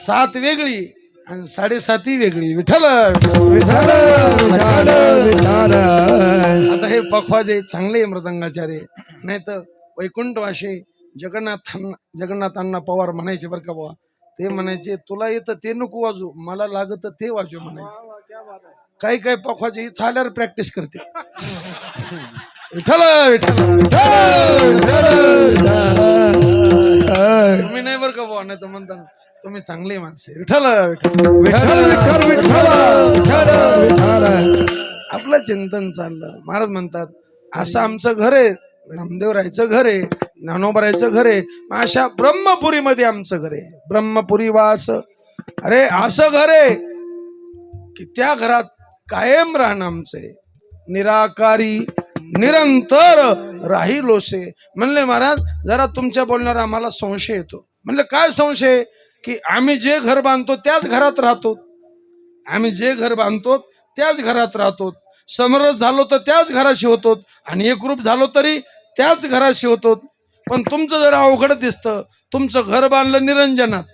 7 वेगळी आणि 7.5 वेगळी. विठ्ठल विठ्ठल विठ्ठल विठ्ठल. आता हे पखवाजे चांगले मृदंगाचार्य नाही तर वैकुंठवाशी जगन्नाथांना पवार म्हणायचे बरं का बाबा. ते म्हणायचे तुला येतं ते नको वाजू मला लागत ते वाजू म्हणायचे. काही काही पखवाजे इथं आल्यावर प्रॅक्टिस करते. विठ्ठल विठ्ठल तुम्ही नाही बरं का बाबा नाही तर म्हणता तुम्ही चांगले माणसे. विठ्ठल विठ्ठल विठ्ठल विठ्ठल विठ्ठल विठ्ठल. आपलं चिंतन चाललं. महाराज म्हणतात असं आमचं घर आहे नामदेवरायचं घर आहे ज्ञानोबरायचं घर आहे. अशा ब्रह्मपुरीमध्ये आमचं घर आहे. ब्रह्मपुरी वास. अरे असं घर आहे की त्या घरात कायम राहणं आमचं निराकारी निरंतर राहिलोसे. म्हणले महाराज जरा तुमच्या बोलण्यावर आम्हाला संशय येतो. म्हणले काय संशय? की आम्ही जे घर बांधतो त्याच घरात राहतो. आम्ही जे घर बांधतो त्याच घरात राहतो. समरस झालो तर त्याच घराशी होतो आणि एकरूप झालो तरी त्याच घराशी होतो. पण तुमचं जरा अवघड दिसतं. तुमचं घर बांधलं निरंजनात.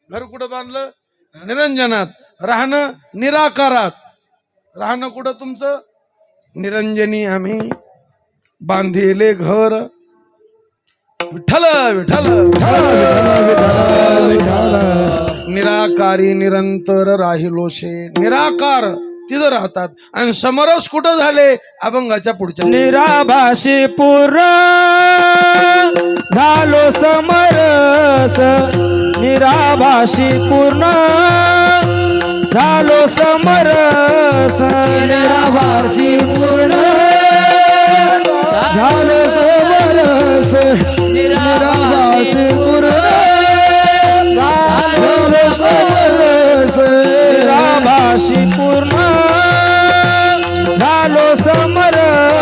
घर कुठं बांधलं? निरंजनात. राहणं निराकारात. राहणं कुठं तुमचं? निरंजनी आम्ही बांधिले घर. विठ्ठल विठ्ठल निराकारी निरंतर राहिलोशे. निराकार तिथं राहतात आणि समरस कुठं झाले? अभंगाच्या पुढच्या निराभासी पूर्ण झालो समरस. निराभासी पूर्ण झालो समरस. निराभासी पूर्ण झालं समरस. निराभासी पूर्ण झालं समरस. निराभासी पूर्ण झालो समरस.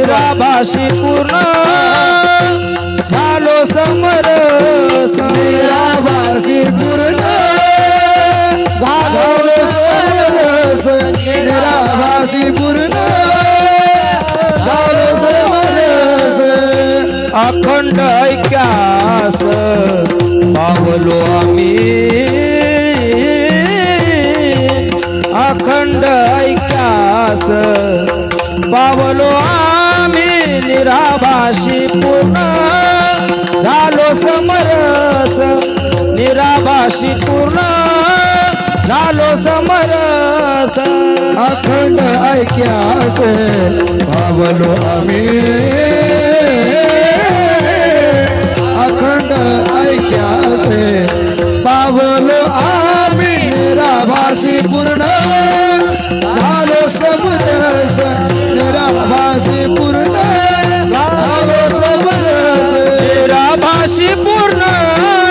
निराभासी पूर्ण झालो समरस. निराभासी पूर्ण झालं समरस. निराभासी पूर्ण झालं समरस. अखंड ऐक्यास पावलो आम्ही. अखंड ऐक्यास पावलो आम्ही. निराभासी पूर्ण झालो समरस. निराभासी पूर्ण झालो समरस अखंड ऐक्यास पावलो आम्ही अखंड ऐक्यास पावलो आम्ही निराभासी पूर्ण झालो समरस निराभासी पूर्ण झालो समरस निराभासी पूर्ण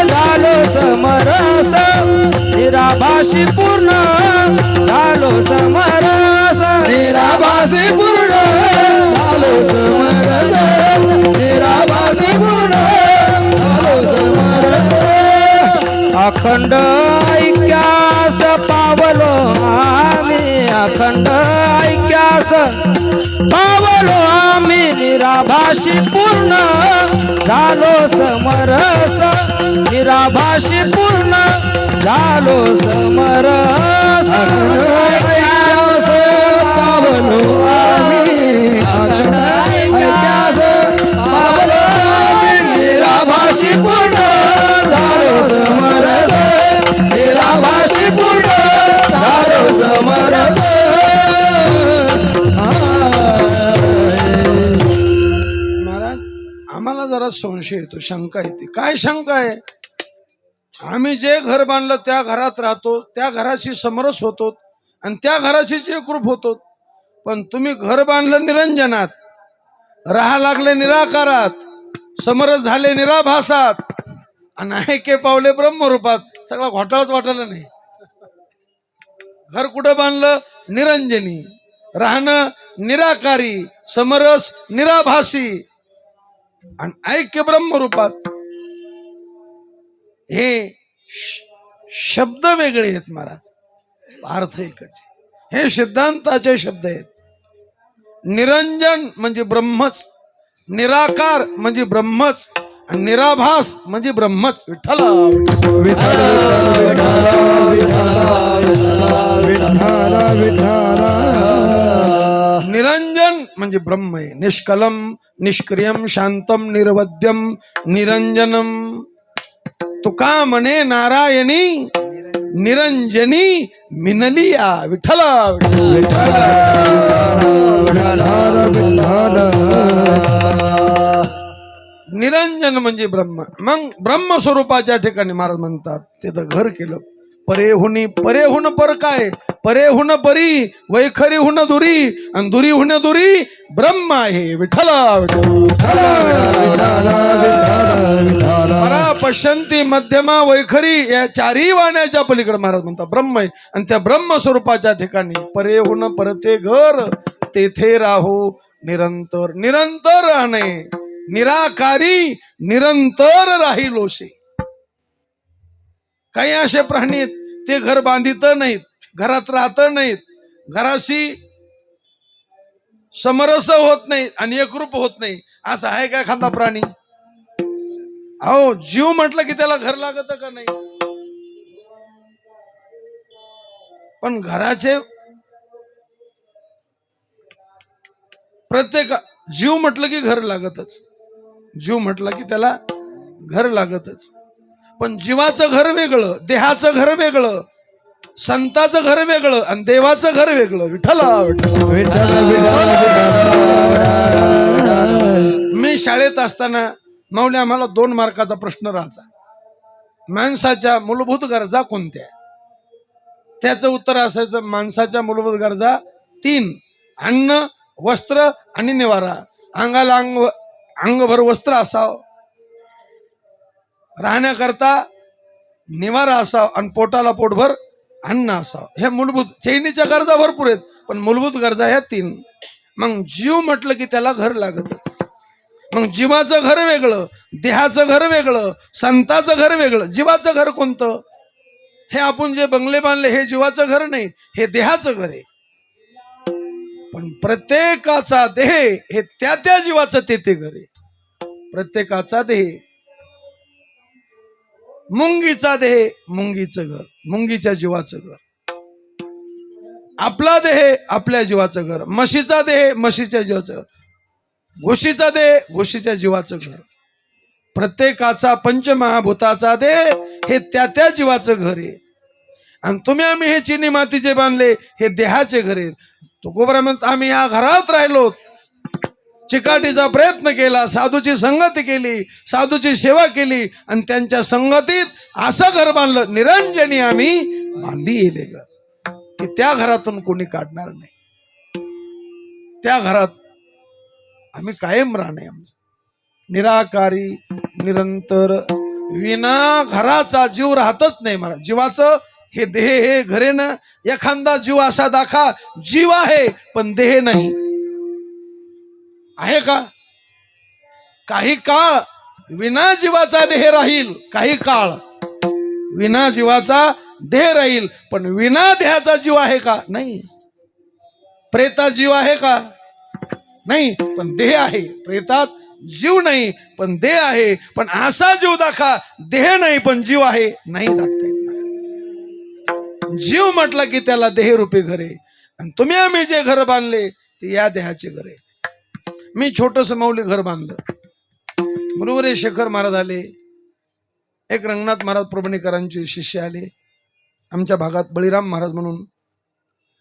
झालो समरस निराभासी पूर्ण झालो समरस निराभासी पूर्ण झालो समरस निराभासी पूर्ण झालो समरस अखंड ऐक्यास पावलो आम्ही अखंड ऐक्यास पावलो आम्ही निराभासी पूर्ण झालो समरस निराभासी पूर्ण झालो समरस अखंड ऐक्यास पावलो आम्ही अखंड ऐक्यास पावलो आम्ही निराभासी पूर्ण झालो समरस निराभासी पूर्ण झालो समरस महाराज आम्हाला जरा संशय येतो, शंका येते. काय शंका आहे? आम्ही जे घर बांधलं त्या घरात राहतो, त्या घराशी समरस होतो आणि त्या घराशी एकरूप होतो. पण तुम्ही घर बांधलं निरंजनात, राहा लागले निराकारात, समरस झाले निराभासात आणि ऐके पावले ब्रह्मरूपात. सगळा घोटाळाच वाटायला नाही. घर कुठं बांधलं? निरंजनी. राहणं निराकारी, समरस निराभासी आणि ऐक्य ब्रह्मरूपात. हे शब्द वेगळे आहेत महाराज, अर्थ एकच आहे. हे सिद्धांताचे शब्द आहेत. निरंजन म्हणजे ब्रह्मच, निराकार म्हणजे ब्रह्मच आणि निराभास म्हणजे ब्रह्मच. विठ्ठल निरंजन म्हणजे ब्रह्म आहे. निष्कलम निष्क्रियम शांतम निर्वद्यम निरंजनम. तुका म्हणे नारायणी निरंजनी मिनलिया. विठ्ठल निरंजन म्हणजे ब्रह्म. मग ब्रह्म स्वरूपाच्या ठिकाणी महाराज म्हणतात तिथं घर केलं. परेहुनी, परेहुन पर काय? परेहुन परी, वैखरीहुन दुरी आणि दुरीहुन दुरी ब्रह्म आहे. विठ्ठल परा पश्यंती मध्यमा वैखरी या चारही वाण्याच्या पलीकडे महाराज म्हणतात ब्रह्म आहे. आणि त्या ब्रह्म स्वरूपाच्या ठिकाणी परेहुन परते घर तेथे राहू निरंतर. निरंतर राहणे, निराकारी निरंतर राहिलोसे. काही असे प्राणी आहेत ते घर बांधित नाहीत, घरात राहत नाहीत, घराशी समरस होत नाही आणि एकरूप होत नाही. असं आहे का एखादा प्राणी? अहो जीव म्हटलं की त्याला घर लागत का नाही? पण घराचे प्रत्येक जीव म्हटलं की घर लागतच. जीव म्हटलं की त्याला घर लागतच. पण जीवाचं घर वेगळं, देहाचं घर वेगळं, संताचं घर वेगळं आणि देवाचं घर वेगळं. विठ्ठल मी शाळेत असताना माऊली आम्हाला 2 मार्काचा प्रश्न राहायचा. माणसाच्या मूलभूत गरजा कोणत्या? त्याचं उत्तर असायचं माणसाच्या मूलभूत गरजा 3: अन्न, वस्त्र आणि निवारा. अंगाला अंगभर वस्त्र असावं, राहण्याकरता निवारा असावा आणि पोटाला पोटभर अन्न असावं. ह्या मूलभूत. चैनीच्या गरजा भरपूर आहेत पण मूलभूत गरजा ह्या 3. मग जीव म्हटलं की त्याला घर लागतच. मग जीवाचं घर वेगळं, देहाचं घर वेगळं, संताचं घर वेगळं. जीवाचं घर कोणतं? हे आपण जे बंगले बांधले हे जीवाचं घर नाही, हे देहाचं घर आहे. पण प्रत्येकाचा देह हे त्या जीवाचं ते घर आहे. प्रत्येकाचा देह, मुंगीचा देह मुंगीचं घर, मुंगीच्या जीवाचं घर. आपला देह आपल्या जीवाचं घर, म्हशीचा देह म्हशीच्या जीवाचं, घोशीचा देह घोशीच्या जीवाचं घर. प्रत्येकाचा पंचमहाभूताचा देह हे त्या जीवाचं घर आहे. आणि तुम्ही आम्ही हे चिनी मातीचे बांधले हे देहाचे घर आहेत. तुकोबरा म्हणतो आम्ही या घरात राहिलो, चिकाटीचा प्रयत्न केला, साधूची संगती केली, साधूची सेवा केली आणि त्यांच्या संगतीत असं घर बांधलं. निरंजनी आम्ही बांधी येले घर की त्या घरातून कोणी काढणार नाही. त्या घरात आम्ही कायम राहणे. आमचं निराकारी निरंतर विना घराचा जीव राहतच नाही. मला जीवाचं हे देह हे घरे ना. एखादा जीव असा दाखा जीव आहे पण देह नाही आहे का? काही काळ विना जीवाचा देह राहील, काही काळ विना जीवाचा देह राहील, पण विना देहाचा जीव आहे का? नाही. प्रेतात जीव आहे का? नाही, पण देह आहे. प्रेतात जीव नाही पण देह आहे. पण असा जीव दाखा देह नाही पण जीव आहे, नाही दाखता येत. जीव म्हटला की त्याला देहरूपी घर आहे. आणि तुम्ही आम्ही जे घर बांधले ते या देहाचे घर आहे. मी छोटस मौली घर बांधलं. गुरुवरे शेखर महाराज आले, एक रंगनाथ महाराज प्रभणीकरांचे शिष्य आले. आमच्या भागात बळीराम महाराज म्हणून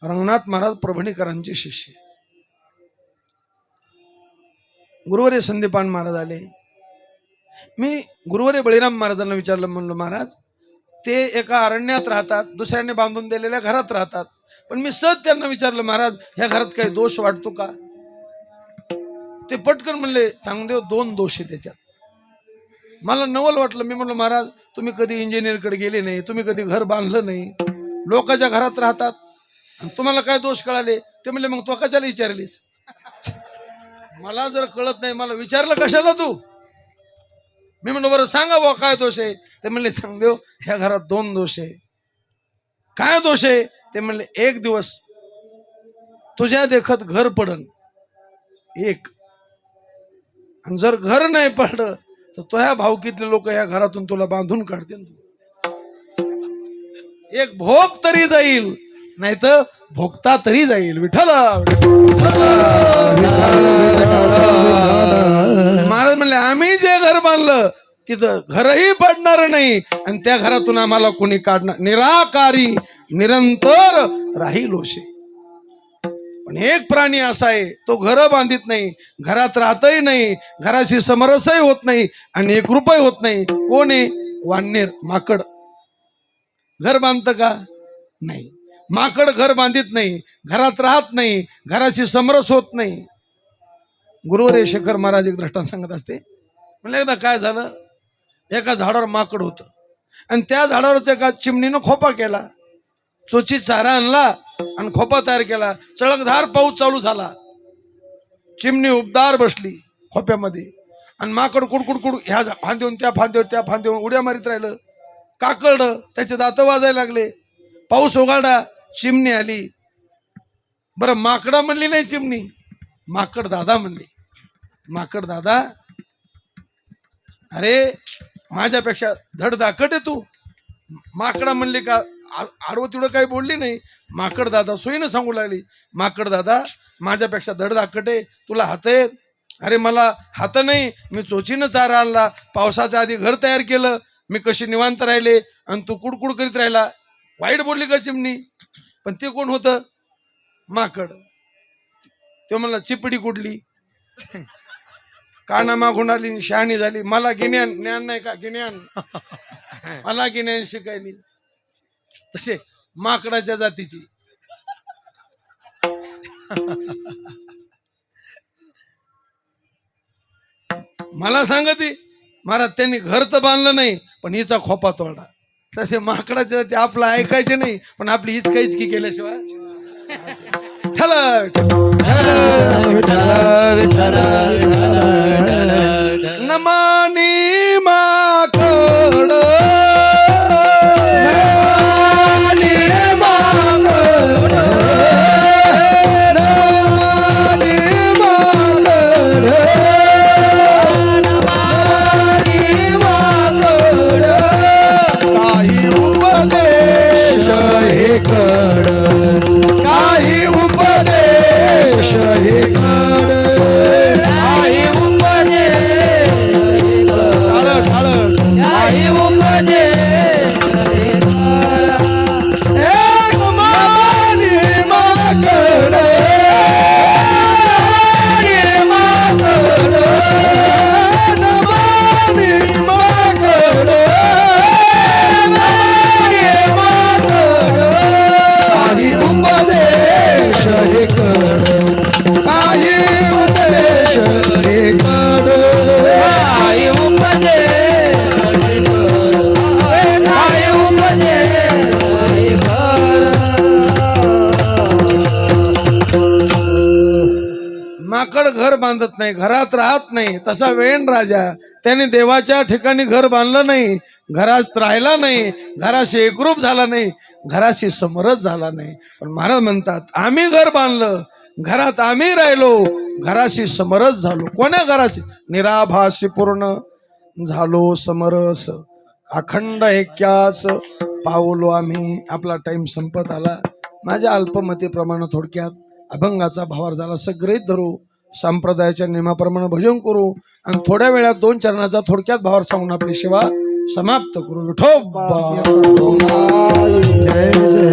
रंगनाथ महाराज प्रभणीकरांचे शिष्य. गुरुवरे संदीपान महाराज आले. मी गुरुवरे बळीराम महाराजांना विचारलं, म्हणलं महाराज ते एका अरण्यात राहतात, दुसऱ्याने बांधून दिलेल्या घरात राहतात, पण मी सहज त्यांना विचारलं महाराज ह्या घरात काही दोष वाटतो का? ते पटकन म्हणले चांगदेव 2 दोष आहे त्याच्यात. मला नवल वाटलं. मी म्हणलं महाराज तुम्ही कधी इंजिनियरकडे गेले नाही, तुम्ही कधी घर बांधलं नाही, लोकांच्या घरात राहतात, तुम्हाला काय दोष कळाले? ते म्हणले मग तो कशाला विचारलीस? मला जर कळत नाही मला विचारलं कशाला तू? मी म्हणलं बरं सांगा बुवा काय दोष आहे? ते म्हणले चांगदेव ह्या घरात 2 दोष आहे. काय दोष आहे? ते म्हणले एक दिवस तुझ्या देखत घर पडन एक, आणि जर घर नाही पडलं तर तो ह्या भावकीतले लोक ह्या घरातून तुला बांधून काढतील. एक भोग तरी जाईल, नाही तर भोगता तरी जाईल. विठ्ठला महाराज म्हणले आम्ही जे घर बांधलं तिथं घरही पडणार नाही आणि त्या घरातून आम्हाला कोणी काढणार. निराकारी निरंतर राहील ओशे. पण एक प्राणी असा आहे तो घर बांधित नाही, घरात राहतही नाही, घराशी समरसही होत नाही आणि 1 रुपये होत नाही. कोण आहे? वाननेर माकड. घर बांधतं का? नाही. माकड घर बांधित नाही, घरात राहत नाही, घराशी समरस होत नाही. गुरुवरे शेखर महाराज एक दृष्टांत सांगत असते. म्हणलं एकदा काय झालं, एका झाडावर माकड होतं आणि त्या झाडावरच एका चिमणीनं खोपा केला. चोचीत चारा आणला आणि खोपा तयार केला. चळकधार पाऊस चालू झाला. चिमणी उबदार बसली खोप्यामध्ये आणि माकड कुडकुडकुड ह्या फांदीवरून त्या फांदीवर त्या फांदीवर उड्या मारित राहिलं. काकळलं, त्याचे दात वाजायला लागले. पाऊस उघडला, चिमणी आली. बरं माकडा म्हणली नाही चिमणी, माकड दादा म्हणली. माकड दादा अरे माझ्यापेक्षा धडधाकट आहे तू. माकडा म्हणली का आडवं तिडं काही बोलली नाही. माकड दादा सोयीनं सांगू लागली, माकड दादा माझ्यापेक्षा धडधाकट आहे, तुला हात आहेत? अरे मला हात नाही, मी चोचीनं चारा आणला, पावसाच्या आधी घर तयार केलं, मी कशी निवांत राहिले आणि तू कुडकुड करीत राहिला. वाईट बोलली का चिमणी? पण ते कोण होतं? माकड. ते म्हणला चिपडी कुठली? काना मागून आली, शहाणी झाली. मला गिन्यान ज्ञान नाही का? गिन्यान मला गिन्यान शिकायली. तसे माकडाच्या जातीची. मला सांगते महाराज त्यांनी घर तर बांधलं नाही पण हिचा खोपा तोडा. तसे माकडाच्या जाती आपलं ऐकायचे नाही पण आपली हिचकाहिचकी केल्याशिवाय नमानी माकड काही उपदेश हे कड, काही उपदेश देवाकडे घर बांधत नाही, घरात राहत नाही, तसा वेण राजा त्याने देवाच्या ठिकाणी घर बांधलं नाही, घरात राहिला नाही, घराशी एकरूप झाला नाही, घराशी समरस झाला नाही. पण महाराज म्हणतात आम्ही घर बांधलं, घरात आम्ही राहिलो, घराशी समरस झालो. कोण्या घराशी? निराभासी पूर्ण झालो समरस, अखंड ऐक्यास पावलो आम्ही. आपला टाइम संपत आला. माझ्या अल्पमतीप्रमाणे थोडक्यात अभंगाचा भावार झाला. सगळेच धरू, संप्रदायाच्या नियमाप्रमाणे भजन करू आणि थोड्या वेळात 2 चरणाचा थोडक्यात भावार सांगून आपली सेवा समाप्त करू. विठोबा जय जय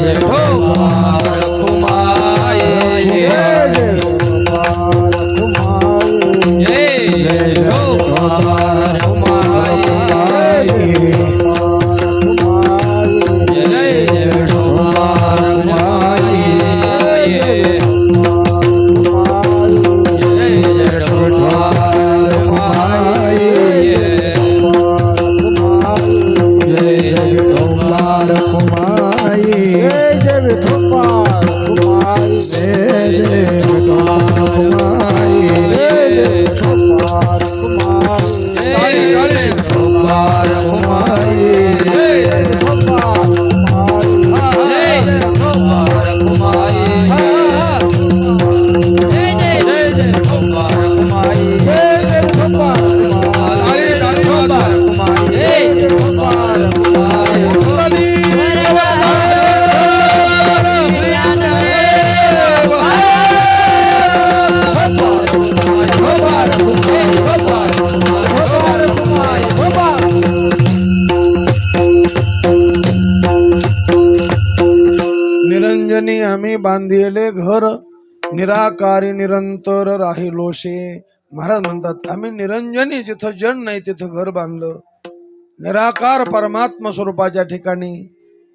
विठोबा रखुमाई, जय जय विठोबा रखुमाई, जय जय विठोबा रखुमाई, जय जय विठोबा रखुमाई, जय जय विठोबा रखुमाई, जय जय विठोबा रखुमाई, जय जय विठोबा रखुमाई, जय जय विठोबा रखुमाई, जय विठोबा रखुमाई, जय जय विठोबा रखुमाई, जय विठोबा रखुमाई, जय विठोबा रखुमाई, जय जय विठोबा रखुमाई, जय विठोबा रखुमाई. निरंजनी आम्ही बांधिले घर, निराकारी निरंतर राहिलोशे. महाराज म्हणतात आम्ही निरंजनी जिथं जन नाही तिथं घर बांधलं, निराकार परमात्मा स्वरूपाच्या ठिकाणी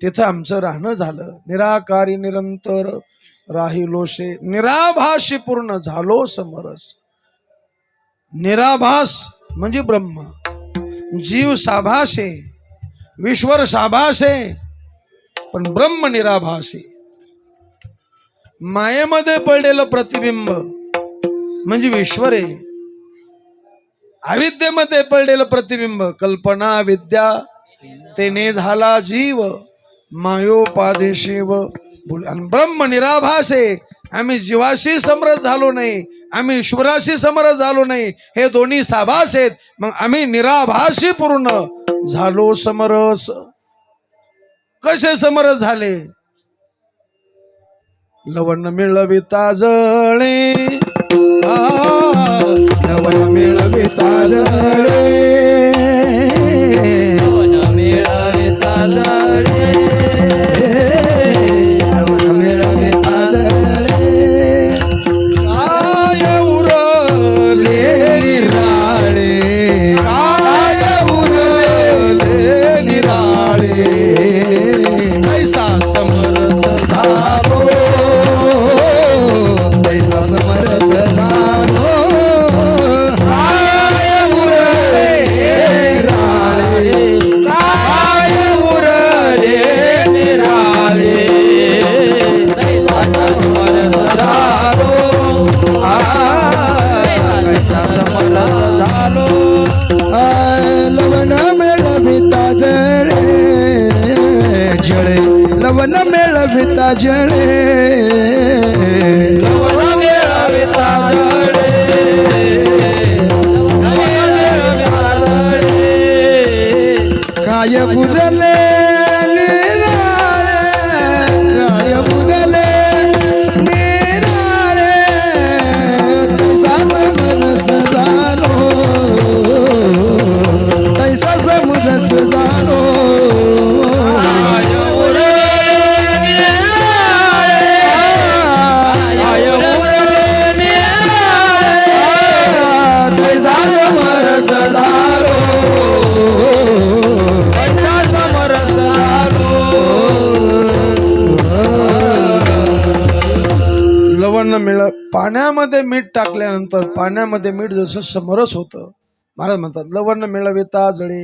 तिथं आमचं राहणं झालं. निराकारी निरंतर राहिलोशे, निराभासी पूर्ण झालो समरस. निराभास म्हणजे ब्रह्म, जीव साभास आहे, विश्वर साभास आहे, पण ब्रह्म निराभास आहे. मायेमध्ये पडलेलं प्रतिबिंब म्हणजे विश्वर आहे, अविद्येमध्ये पडलेलं प्रतिबिंब कल्पना विद्या, तेने झाला जीव, मायोपाधी शिव. आणि ब्रह्म निराभास आहे. आम्ही जीवाशी समरस झालो नाही, आम्ही ईश्वराशी समरस झालो नाही, हे दोन्ही साभास आहेत. मग आम्ही निराभासी पूर्ण झालो समरस. कसे समरस झाले? लवण मिळविता जळे, लवण मिळविता जळे, लवण मिळविता जळे, लवण मिळविता जळे, काय उरले निराळे, काय उरले निराळे, ऐसा समरस झालो, तैसा समरस झालो. काय उरले निराळे, काय उरले निराळे, तैसा समरस झालो, तैसा समरस झालो. लवण मिळविता जळे, जळे लवण मिळविता जळे, लवण मिळविता जळे, लवण मिळविता जळे. काय उरले निराळे, काय उरले निराळे, तैसा समरस झालो, तैसा समरस झालो. काय उरले निराळे, काय उरले निराळे, तैसा समरस झालो, तैसा समरस झालो. लवण मिळ पाण्यामध्ये मीठ टाकल्यानंतर पाण्यामध्ये मीठ जसं समरस होतं, महाराज म्हणतात लवण मिळविता जळे,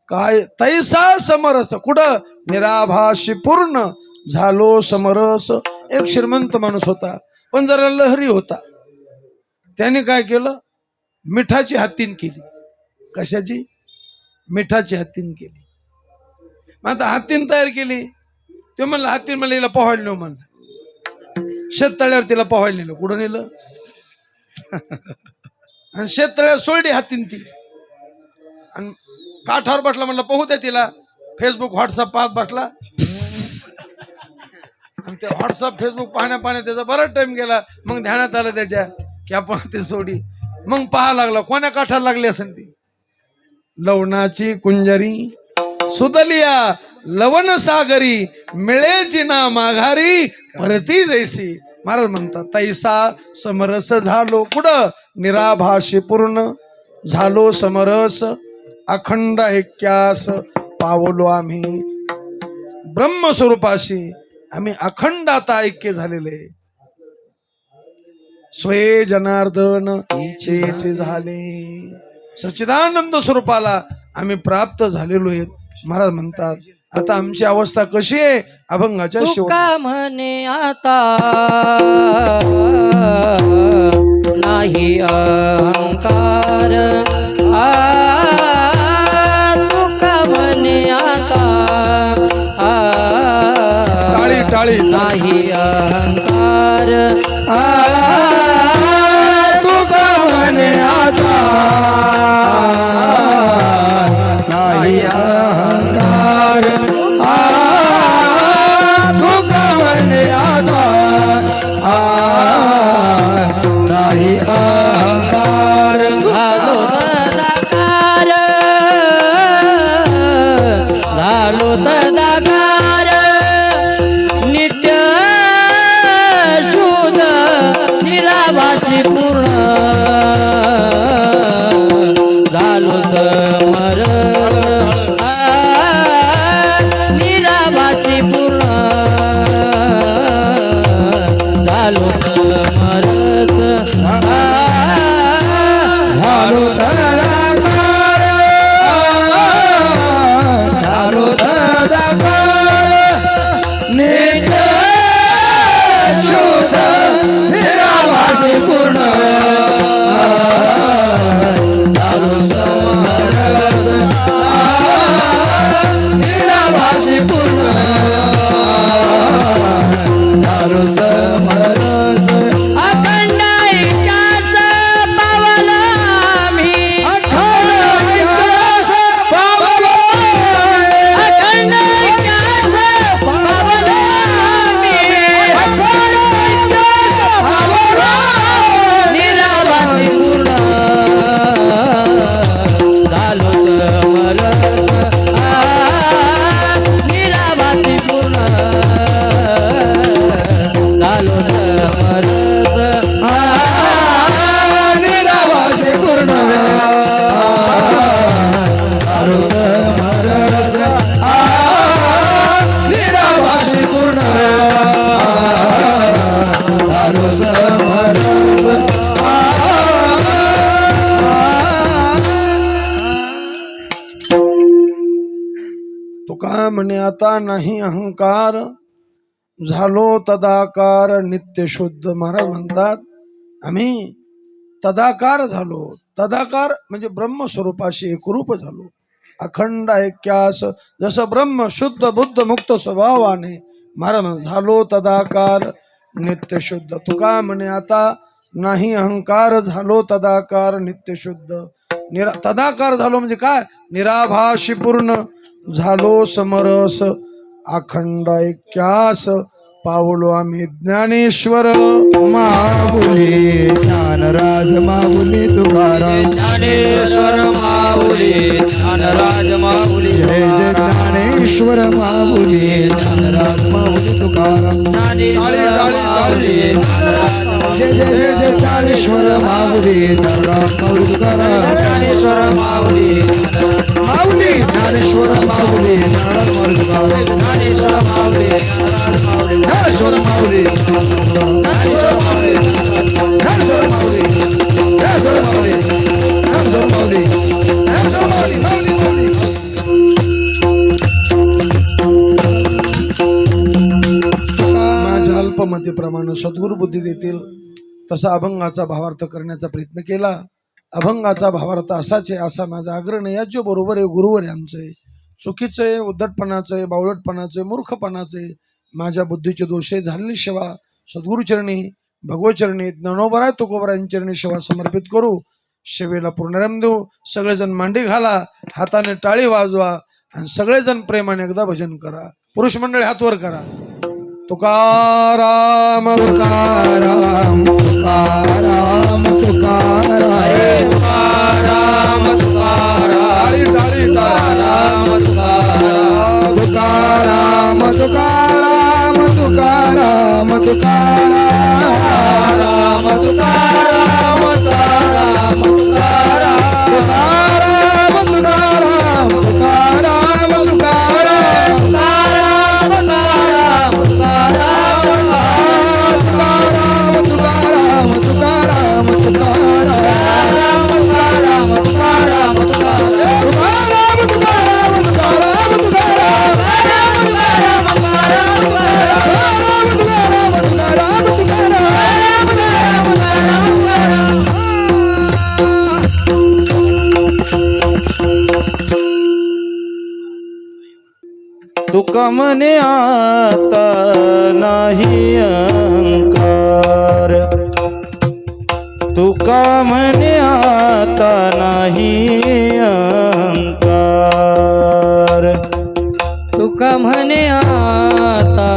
काय तैसा समरस. कुठं? निराभासी पूर्ण झालो समरस. एक श्रीमंत माणूस होता, पण जरा लहरी होता. त्याने काय केलं, मिठाची हत्तीन केली. कशाची? मिठाची हत्तीन केली. मग आता हत्तीन तयार केली. ते म्हणलं हत्तीन म्हणलं हिला पोहायला नेऊ म्हणलं. शेततळ्यावर तिला पोहायला नेलं. कुठं नेलं? आणि शेततळ्यावर सोडली हत्तीन ती. आणि काठावर बसला, म्हणलं पोहू द्या तिला. फेसबुक व्हॉट्सअप पाहत बसला. आणि ते व्हॉट्सअप फेसबुक पाहण्या त्याचा बराच टाइम गेला. मग ध्यानात आलं त्याच्या की आपण ते सोडी. मग पाहा लागला कोण्या काठाला लागली असेल ती. लवणाची कुंजरी सुदलिया लवण सागरी, मिळेची ना माघारी परती जैसी. महाराज म्हणतात तैसा समरस झालो. कुठं? निराभाषी पूर्ण झालो समरस, अखंड ऐक्यास पावलो आम्ही. ब्रह्मस्वरूपाशी आम्ही अखंड आता ऐक्य झालेले. स्वये जनार्दन इच्छेचे झाले. सच्चिदानंद स्वरूपाला आम्ही प्राप्त झालेलो आहेत. महाराज म्हणतात आता आमची अवस्था कशी आहे? अभंगाच्या शेवटी तुका म्हणे आता नाही अहंकार. तुका म्हणे आता टाळी टाळी नाही अहंकार. तुका म्हणे आता नाही अहंकार. तुका म्हणे आता नाही अहंकार. झालो तदाकार नित्य शुद्ध निराभासी पूर्ण झालो समरस निराभासी पूर्ण झालो समरस झालो तदाकार. झालो तदाकार. नित्य शुद्ध निराभासी पूर्ण झालो समरस. निराभासी पूर्ण झालो समरस. अखंड ऐक्यास पावलो आम्ही. अखंड ऐक्यास पावलो आम्ही. अखंड ऐक्यास पावलो आम्ही. अखंड ऐक्यास पावलो आम्ही. निराभासी पूर्ण झालो समरस. निराभासी पूर्ण झालो समरस. निराभासी पूर्ण झालो समरस. निराभासी पूर्ण झालो समरस. तुका म्हणे आता नाही अहंकार. झालो तदाकार नित्य शुद्ध. महाराज म्हणतात आम्ही तदाकार झालो. तदाकार म्हणजे ब्रह्मस्वरूपाशी एकरूप झालो. अखंड ऐक्यास जसं ब्रह्म शुद्ध बुद्ध मुक्त स्वभावाने. महाराज म्हणतात झालो तदाकार नित्य शुद्ध. तुका म्हणे आता नाही अहंकार. झालो तदाकार नित्य शुद्ध. तदाकार झालो म्हणजे काय? निराभासी पूर्ण झालो समरस. अखंड ऐक्यास पावलो आम्ही ज्ञानेश्वर. माऊली ज्ञानराज माऊली तुकाराम. ज्ञानेश्वर माऊली ज्ञानराज माऊली जय जय ज्ञानेश्वर माऊली ज्ञानराज माऊली तुकाराम. ज्ञानेश्वर माऊली जय जय जय जय ज्ञानेश्वर माऊली ज्ञानराज माऊली तुकाराम. ज्ञानेश्वर माऊली माऊली ज्ञानेश्वर माऊली ज्ञानराज माऊली तुकाराम. ज्ञानेश्वर माऊली ज्ञानेश्वर माऊली ज्ञानेश्वर माऊली ज्ञानेश्वर माऊली ज्ञानेश्वर माऊली ज्ञानेश्वर माऊली ज्ञानेश्वर माऊली माऊली माऊली. माझ्या अल्पमतीप्रमाणे सद्गुरु बुद्धी देतील तसा अभंगाचा भावार्थ करण्याचा प्रयत्न केला. अभंगाचा भावार्थ असाच आहे असा माझा आग्रह नाही. याच जो बरोबर आहे गुरुवर आहे आमचे, चुकीचं आहे, उद्धटपणाचं आहे, बावळटपणाचं आहे, मूर्खपणाचं आहे, माझ्या बुद्धीचे दोष आहे. झालेली सेवा सद्गुरुचरणी, भगवचरणी, ज्ञानोबराय तुकोबरायांचरणी सेवा समर्पित करू. सेवेला पूर्णाराम देऊ. सगळेजण मांडी घाला, हाताने टाळी वाजवा आणि सगळेजण प्रेमाने एकदा भजन करा. पुरुष मंडळी हात वर करा. तुकाराम तुकाराम तुकाराम तुकाराम तुकाराम तुकाराम टाळी टाळी टाळी. तुकाराम तुकाराम तुकाराम तुकाराम तुकाराम तुकाराम तुकाराम तुकाराम तुकाराम तुकाराम तुका म्हणे आता नाही अहंकार, तुका म्हणे आता नाही अहंकार, तुका म्हणे आता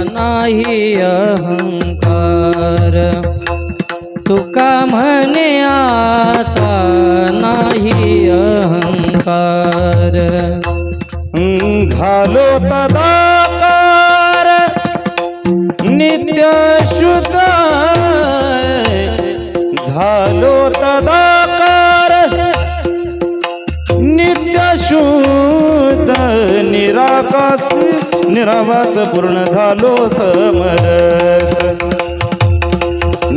नाही अहंकार, तुका म्हणे आता नाही अहंकार. झालो तदाकार नित्य शुद्ध, झालो तदाकार नित्य शुद्ध, निराकाश निराभास पूर्ण झालो समरस,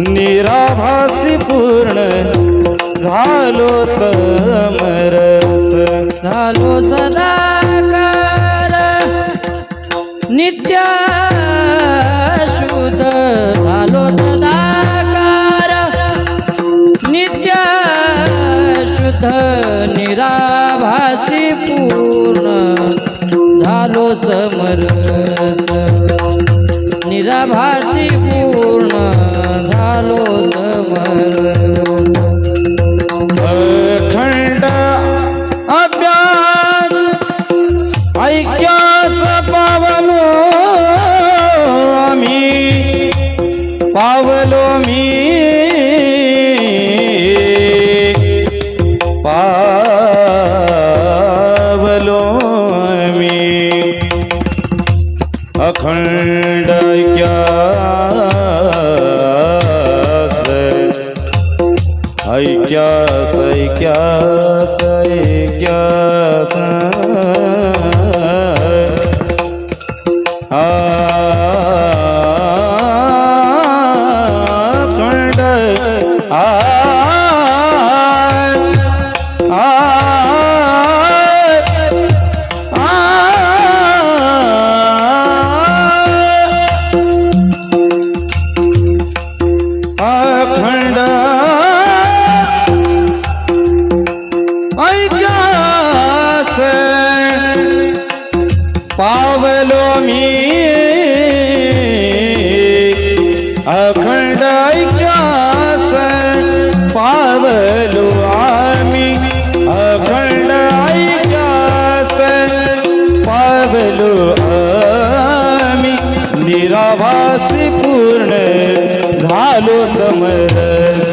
निराभासी पूर्ण झालो समरस. झालो सदाकार नित्य शुद्ध, झालो सदाकार नित्य शुद्ध, निराभासी पूर्ण झालो समरस, निराभासी पूर्ण झालो समरस. अखंड अभ्यास ऐक्यास पावलो आम्ही, पावलो मी, पावलो मी. अखंड ऐक्यास ऐक्यास ऐक्यास अखंड अखंड ऐक्यास पावलो मी, अखंड ऐक्यास पावलो आम्ही, अखंड ऐक्यास पावलो आम्ही, निराभासी पूर्ण झालो समरस,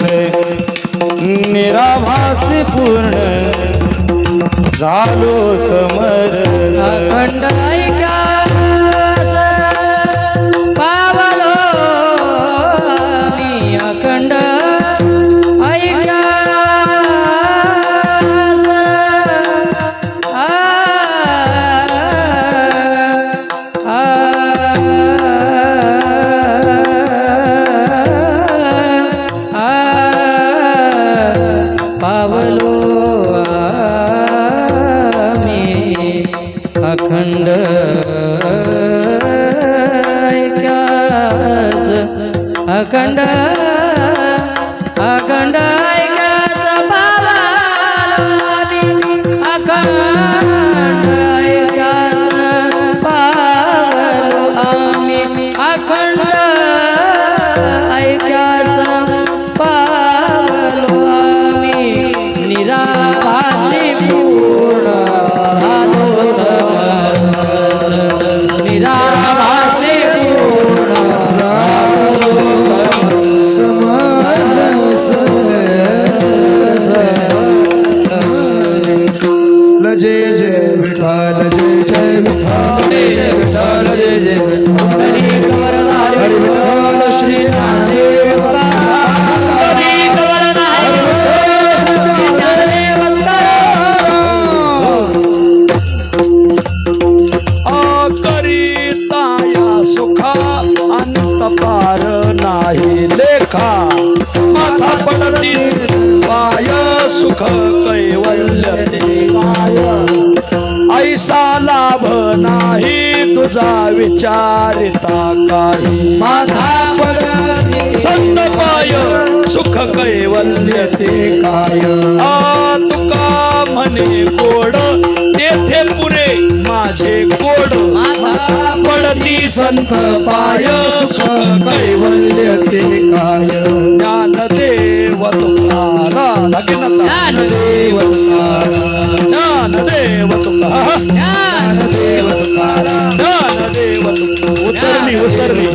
निराभासी पूर्ण झालो समरस. अखंड ऐक्यास पावलो मी, अखंड पावलो आम्ही, अखंड ऐक्यास, अखंड पार नाही लेखा माथा पडती पाय सुख कैवल्य ते ऐसा लाभ नाही तुझा विचारिता काही माथा पडती संत पाय सुख कैवल्य ते काय तुका म्हणे गोड तेथे पुरे माझे गोड माथा पडती संत पाय सुख कैवल्य ते काय ज्ञानदेव तुकाराम ज्ञानदेव तुकाराम ज्ञानदेव तुकाराम ज्ञानदेव तुकाराम ज्ञानदेव उतरली